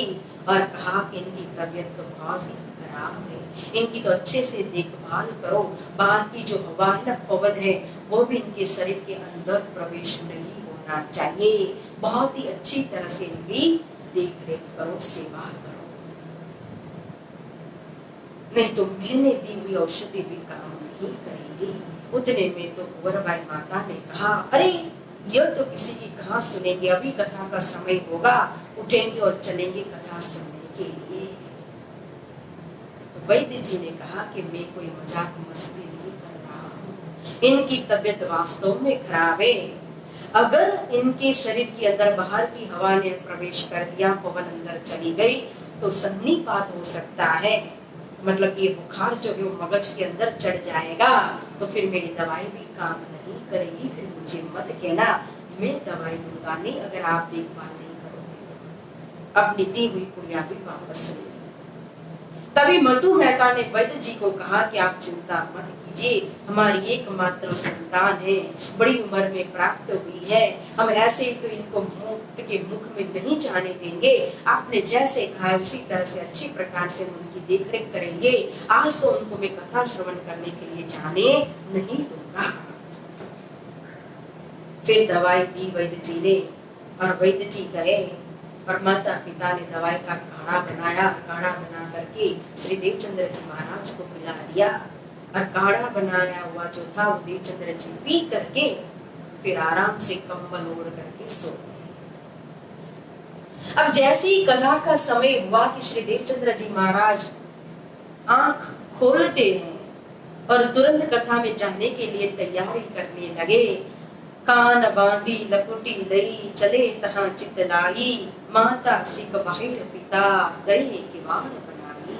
और कहा कि इनकी तबीयत तो बहुत ही खराब है, इनकी तो अच्छे से देखभाल करो। बाहर की जो हवा है ना, पवन है, वो भी इनके शरीर के अंदर प्रवेश नहीं होना चाहिए। बहुत ही अच्छी तरह से इनकी देख रेख करो, सेवा करो, नहीं तो मैंने दी हुई औषधि भी काम नहीं करेंगी। उतने में तो कुंवरबाई माता ने कहा, अरे यह तो किसी की कहाँ सुनेंगे, अभी कथा का समय होगा, उठेंगे और चलेंगे कथा सुनने के लिए। तो वैद्य जी ने कहा कि मैं कोई मजाक मस्ती नहीं कर रहा हूँ, इनकी तबीयत वास्तव में खराब है। अगर इनके शरीर के अंदर बाहर की हवा ने प्रवेश कर दिया, पवन अंदर चली गई, तो सन्निपात हो सकता है, मतलब ये बुखार जो है वो मगज के अंदर चढ़ जाएगा, तो फिर मेरी दवाई भी काम नहीं करेगी। फिर मुझे मत कहना, मैं दवाई दूंगा नहीं अगर आप देखभाल नहीं करोगे। अपनी दी हुई पुड़िया भी वापस ले। तभी मधु मेहता ने वैद्य जी को कहा कि आप चिंता मत कीजिए, हमारी एकमात्र संतान है, बड़ी उम्र में प्राप्त हुई है, हम ऐसे ही तो इनको मुक्त के मुख में नहीं जाने देंगे। आपने जैसे कहा उसी तरह से अच्छी प्रकार से उनकी देखरेख करेंगे। आज तो उनको मैं कथा श्रवण करने के लिए जाने नहीं दूंगा। फिर दवाई दी वैद्य जी ने और वैद्य जी गए और माता पिता ने दवाई का काढ़ा बनाया। काढ़ा बना करके श्री देवचंद्र जी महाराज को पिला दिया और काढ़ा बनाया हुआ जो था वो देवचंद्र जी पी करके फिर आराम से कंबल ओढ़ करके सो गए। अब जैसे ही कथा का समय हुआ कि श्री देवचंद्र जी महाराज आंख खोलते हैं और तुरंत कथा में जाने के लिए तैयारी करने लगे। कान बांधी लकुटी लई, चले तहां चित लाई, माता सिक बाहिर पिता, दही किवाड़ बनाई।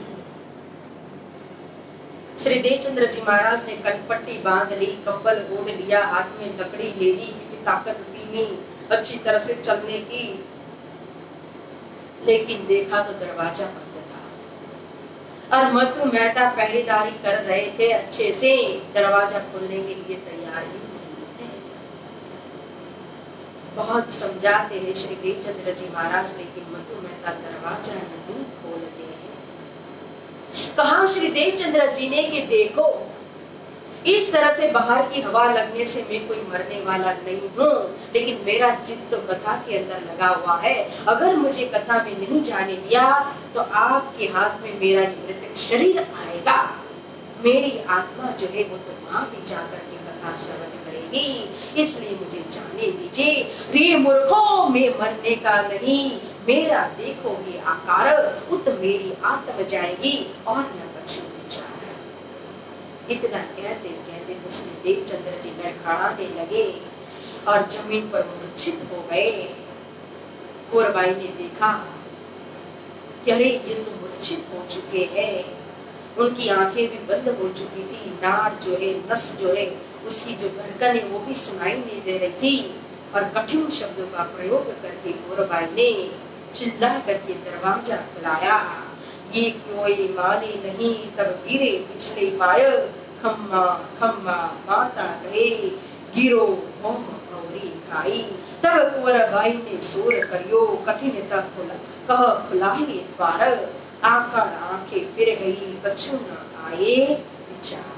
श्री देवचंद्र जी महाराज ने कनपट्टी बांध ली, कंबल ओढ़ लिया, हाथ में लकड़ी ले ली क्योंकि ताकत थी नहीं अच्छी तरह से चलने की, लेकिन देखा तो दरवाजा बंद था और मधु मेहता पहरेदारी कर रहे थे अच्छे से, दरवाजा खोलने के लिए तैयार ही नहीं थे। बहुत समझाते हैं श्री देवचंद्र जी महाराज, लेकिन मधु मेहता दरवाजा नहीं खोलते हैं। कहा श्री देवचंद्र जी ने कि देखो इस तरह से बाहर की हवा लगने से मैं कोई मरने वाला नहीं हूँ, लेकिन मेरा चित्त तो कथा के अंदर लगा हुआ है। अगर मुझे कथा में नहीं जाने दिया तो आपके हाथ में मेरा ये मृतक शरीर आएगा, मेरी आत्मा जो है वो तो वहां भी जाकर के कथा श्रवण करेगी, इसलिए मुझे जाने दीजिए। रे मूर्खों, मैं मरने का नहीं, मेरा देखोगे आकार उत मेरी आत्मा जाएगी और न बचू विचार। इतना कहते कहते तो श्री देवचंद्र जी लड़खड़ाने लगे और जमीन पर मूर्छित हो गए। कुंवरबाई ने देखा कि अरे ये तो मूर्छित हो चुके हैं, उनकी आंखें भी बंद हो चुकी थी, नाड़ जो है, नस जो है, उसकी जो धड़कन है वो भी सुनाई नहीं दे रही थी और कठिन शब्दों का प्रयोग करके कुंवरबाई ने चिल्ला करके दरवाजा खुलाया। ये कोई माने नहीं तब गिरे पिछले पाय, खम्मा खम्मा माता कहे गिरो होम गौरी खाई। तब कुंवरबाई ने सोर करियो कठिन तक कह खुलाही द्वार आकर आंखें फिर गई कछु न आए विचार।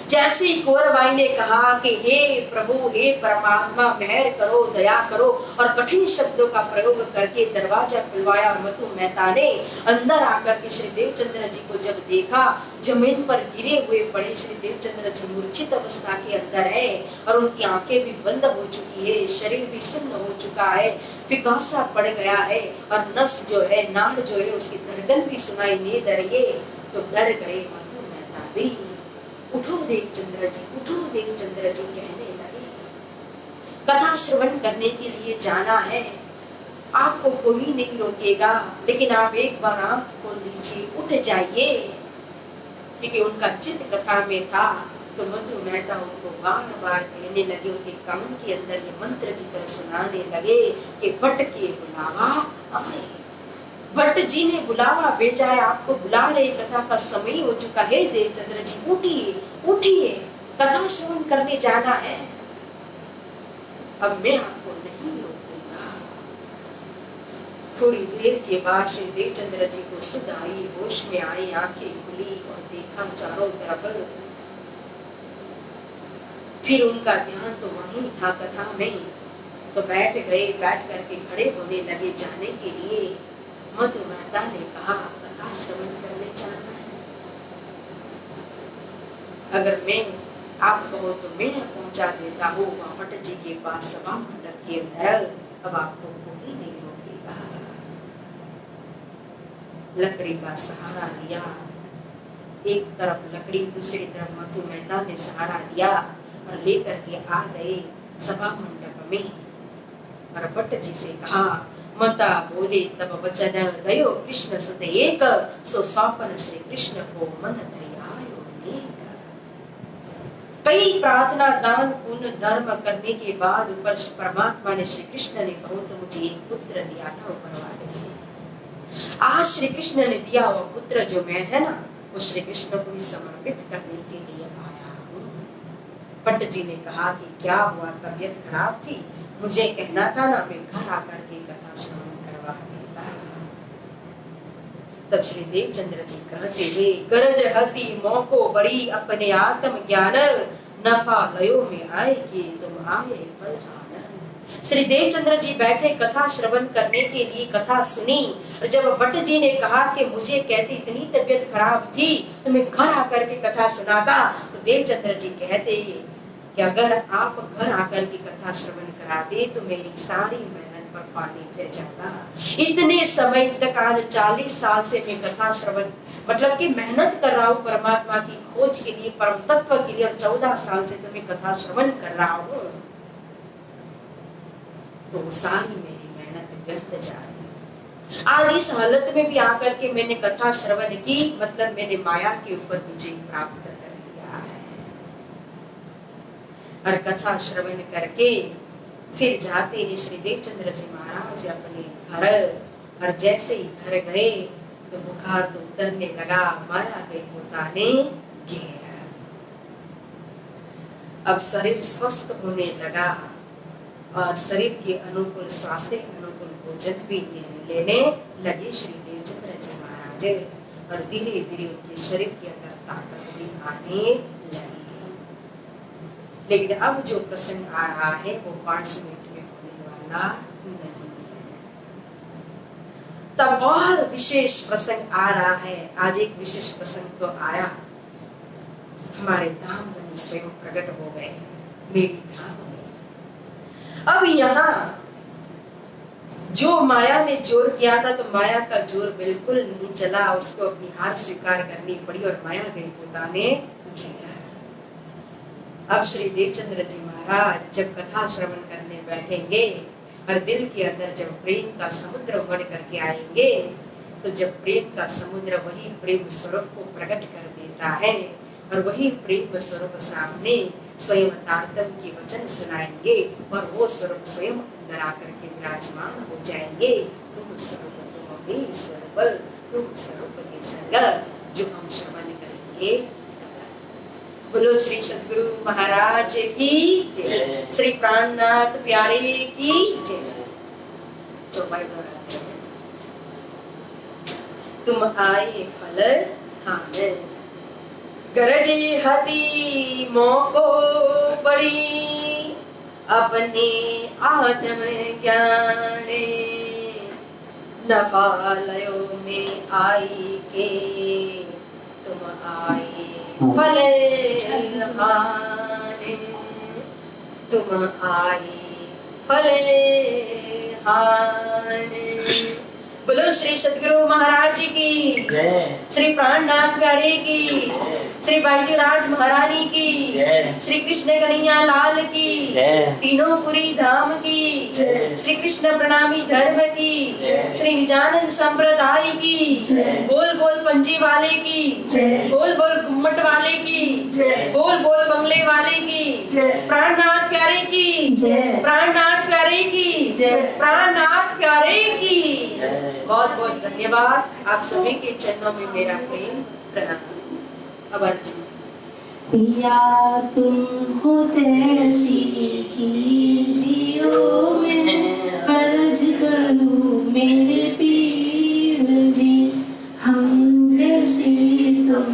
जैसे ही कुंवरबाई ने कहा कि हे प्रभु हे परमात्मा मेहर करो दया करो और कठिन शब्दों का प्रयोग करके दरवाजा खुलवाया और मधु मेहता ने अंदर आकर के श्री देवचंद्र जी को जब देखा, जमीन पर गिरे हुए पड़े श्री देवचंद्र जी मूर्छित अवस्था के अंदर है और उनकी आंखें भी बंद हो चुकी है, शरीर भी सुन्न हो चुका है, फिकासा पड़ गया है और नस जो है नाड़ जो है उसकी धड़कन भी सुनाई नहीं दे रही है। तो डर गए मधु मेहता भी। उठो देवचंद्र जी, उठो देवचंद्र जी कहने लगे, कथा श्रवण करने के लिए जाना है, आपको कोई नहीं रोकेगा, लेकिन आप एक बार आंख खोल लीजिए, उठ जाइए। क्योंकि उनका चित्त कथा में था। तो मधु मेहता उनको बार बार कहने लगे, उनके कान के अंदर ये मंत्र की तरह सुनाने लगे कि भट्ट के बुलावा आए, भट्ट जी ने बुलावा भेजा है, आपको बुला रहे, कथा का समय हो चुका है, देवचंद्र जी उठिए उठिए, कथा श्रवण करने जाना है, अब मैं आपको नहीं रोकूंगा। थोड़ी देर के बाद श्री देवचंद्र जी को सुध आई, होश में आई, आंखें खुली और देखा चारों तरफ। फिर उनका ध्यान तो वहीं था कथा में, तो बैठ गए, बैठ करके खड़े होने लगे जाने के लिए। मधु मेहता ने कहा, कथा श्रवण करने जाना है, अगर मैं आप कहो तो मैं पहुंचा देता हूँ वहां भट्ट जी के पास सभा मंडप के अंदर, अब आपको कोई नहीं रोकेगा। लकड़ी का सहारा लिया, एक तरफ लकड़ी दूसरी तरफ मधु मेहता ने सहारा दिया और लेकर के आ गए सभा मंडप में। और भट्ट जी से कहा, मता बोले तब वचन दयो कृष्ण सत एक, सो स्वापन श्री कृष्ण को मन धरियायो नेक। कई प्रार्थना दान पुण्य धर्म करने के बाद ऊपर परमात्मा ने श्री कृष्ण ने कहो तो मुझे एक पुत्र दिया था ऊपर वाले ने, आज श्री कृष्ण ने दिया हुआ पुत्र जो मैं है ना, वो श्री कृष्ण को ही समर्पित करने के लिए आया हूँ। भट्ट जी ने कहा कि क्या हुआ, तबीयत खराब थी, मुझे कहना था ना, मैं घर आकर के कथा श्रवण करवा देता। तब श्री देवचंद्र जी कहते हैं, गरज हति मौको बड़ी अपने आत्म ज्ञान, नफा लयो में आए कि तुम आए फलहान। श्री देवचंद्र जी बैठे कथा श्रवण करने के लिए, कथा सुनी। और जब भट्ट जी ने कहा कि मुझे कहती इतनी तबीयत खराब थी तो मैं घर आकर के कथा सुनाता, तो देवचंद्र जी कहते कि अगर आप घर आकर की कथा श्रवण कराते तो मेरी सारी मेहनत पर पानी फिर जाता। इतने समय तक, आज 40 साल से मैं कथा श्रवण मतलब कि मेहनत कर रहा हूँ परमात्मा की खोज के लिए, परम तत्व के लिए, और 14 साल से तो मैं कथा श्रवण कर रहा हूँ, तो सारी मेरी मेहनत व्यर्थ जा रही। आज इस हालत में भी आकर के मैंने कथा श्रवण की, मतलब मैंने माया के ऊपर विजय प्राप्त कर लिया है। और कथा श्रवण करके फिर जाते हैं श्री देवचंद्र जी महाराज अपने घर। और जैसे ही घर गए तो बुखार तो उतरने लगा, माया के पोताने घेरा। अब शरीर स्वस्थ होने लगा और शरीर के अनुकूल, स्वास्थ्य के अनुकूल भोजन भी लेने लगे श्री देवचंद्र जी महाराज। और धीरे धीरे उनके शरीर के अंदर ताकत भी आने लगी। लेकिन अब जो प्रसंग आ रहा है वो 5 मिनट में होने वाला नहीं है। तब और विशेष प्रसंग आ रहा है। आज एक विशेष प्रसंग तो आया, हमारे धाम धनी स्वयं प्रकट हो गए मेरी धाम में। अब यहाँ जो माया ने जोर किया था तो माया का जोर बिल्कुल नहीं चला, उसको अपनी हार स्वीकार करनी पड़ी और माया गई पोताने घेरा। अब श्री देवचंद्र जी महाराज जब कथा श्रवण करने बैठेंगे और दिल के अंदर जब प्रेम का समुद्र उमड़ करके आएंगे, तो जब प्रेम का समुद्र वही प्रेम स्वरूप को प्रकट कर देता है और वही प्रेम स्वरूप सामने स्वयं तारतम के वचन सुनाएंगे और वो स्वरूप स्वयं अंदर आकर के विराजमान हो जाएंगे। तुम स्वरूप तुम में स्वरूप, तुम स्वरूप के संग जो हम श्रवण करेंगे। बोलो श्री सद्गुरु महाराज की जय, श्री प्राणनाथ प्यारे की जय। चौपाई दोहराते हैं। तुम आए फल हाने, गरजे हती मोको बड़ी, अपने आत्म ज्ञाने, नफालयो में आई के, तुम आए फल हाने, तुम आए फल हाने। बोलो श्री सद्गुरु महाराज की जय, श्री प्राणनाथ प्यारे की, श्री बाईजी राज महारानी की, जय, श्री कृष्ण कन्हैया लाल की, जय, तीनों पुरी धाम की, जय, श्री कृष्ण प्रणामी धर्म की, जय, श्री निजानंद संप्रदाय की, जय, बोल बोल पंजी वाले की, जय, बोल बोल गुम्मट वाले की, जय, बोल बोल बंगले वाले की, जय, प्राणनाथ प्यारे की, जय, प्राणनाथ प्यारे की, जय, प्राणनाथ प्यारे की। जय। बहुत बहुत धन्यवाद। आप सभी के चरणों में मेरा प्रेम प्रणाम। अब अर्जी। पिया तुम हो तैसी की जियो में अर्ज करूं मेरे पीर जी, हम जैसे तुम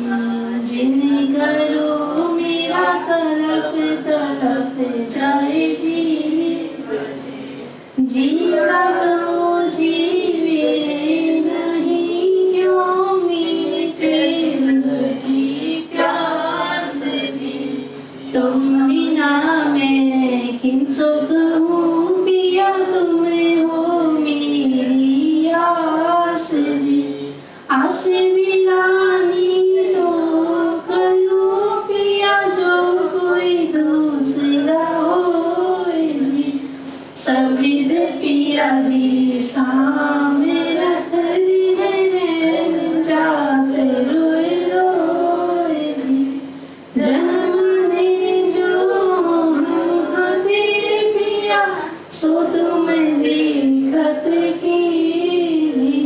जिन करो मेरा तलप तलप जाए जी, जीना तो जीवे नहीं क्यों मीठे दिल की प्यास जी, तुम बिना मैं किनसो कहूँ पिया तुम हो मेरी आस जी, आस बिरानी तो करूँ पिया जो कोई दूसरा हो जी, सबिद पिया जी सामे रथ दिन जात रोए रोए जी, जन्म दे जो हते पिया सो तुम देखत की जी,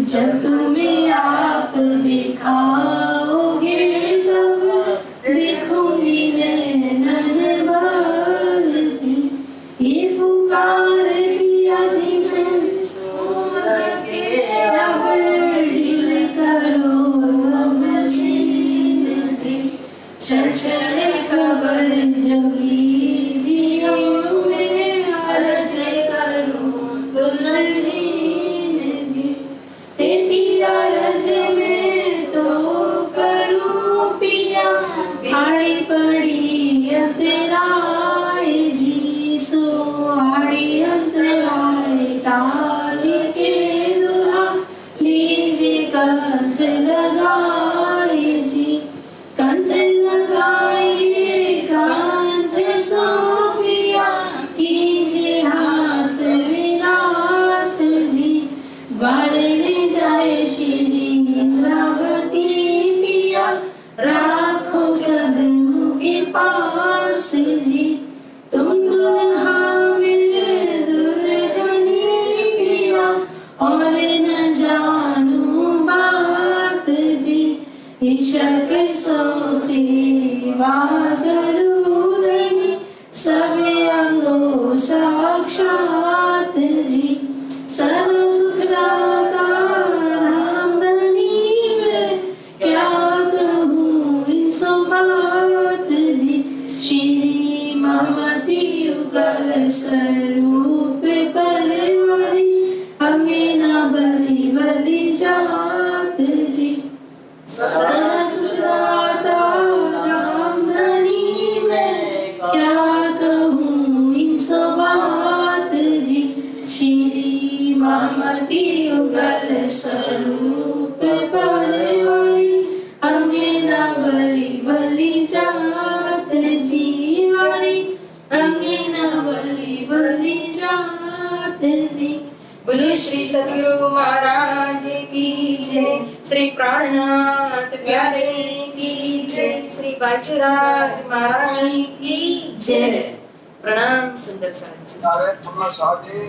जब तुम्हें आप दिखाओगे तब देखूंगी नैनन भर जी, ये पुकार पिया जी से अब ढील करो अब छीन जी, क्षण खबर जोगी जियो में अर्ज करूं दुल्हन जी, तेरी अर्ज में तो करूं पिया भारी पड़ी अंतराय जी, सो आड़ी अंतराय डाल के दुल्हा लीजिए कंठ लगाए जी, कंठ लगाइए कंठ सो पिया कीजिए हास विलास जी, वारण जाए श्री इंद्रावती पिया राखो कदम के पास जी, तुम दुल्हा में दुल्हनी पिया और न जानू बात जी, इशक सो सेवा करूं धनी सब अंगो साक्षात जी, सदा सुखदाता धाम धनी में क्या कहूँ इन सो बात जी, श्री ममती युगल स्वरूप परवारी अंगना बलि बलि जात जी, सदा सुखदाता धाम धनी में क्या कहूँ इन सो बात जी, श्री ममती युगल स्वरूप परवारी अंगना बलि बलि जात जी, वारी अंगना बलि बलि जात जी। बोले श्री सद्गुरु महाराज की जय, श्री प्राणनाथ प्यारे की जय, श्री बाईजी राज महारानी की जय। प्रणाम सुंदर साथ जी। नारायण साहब जी।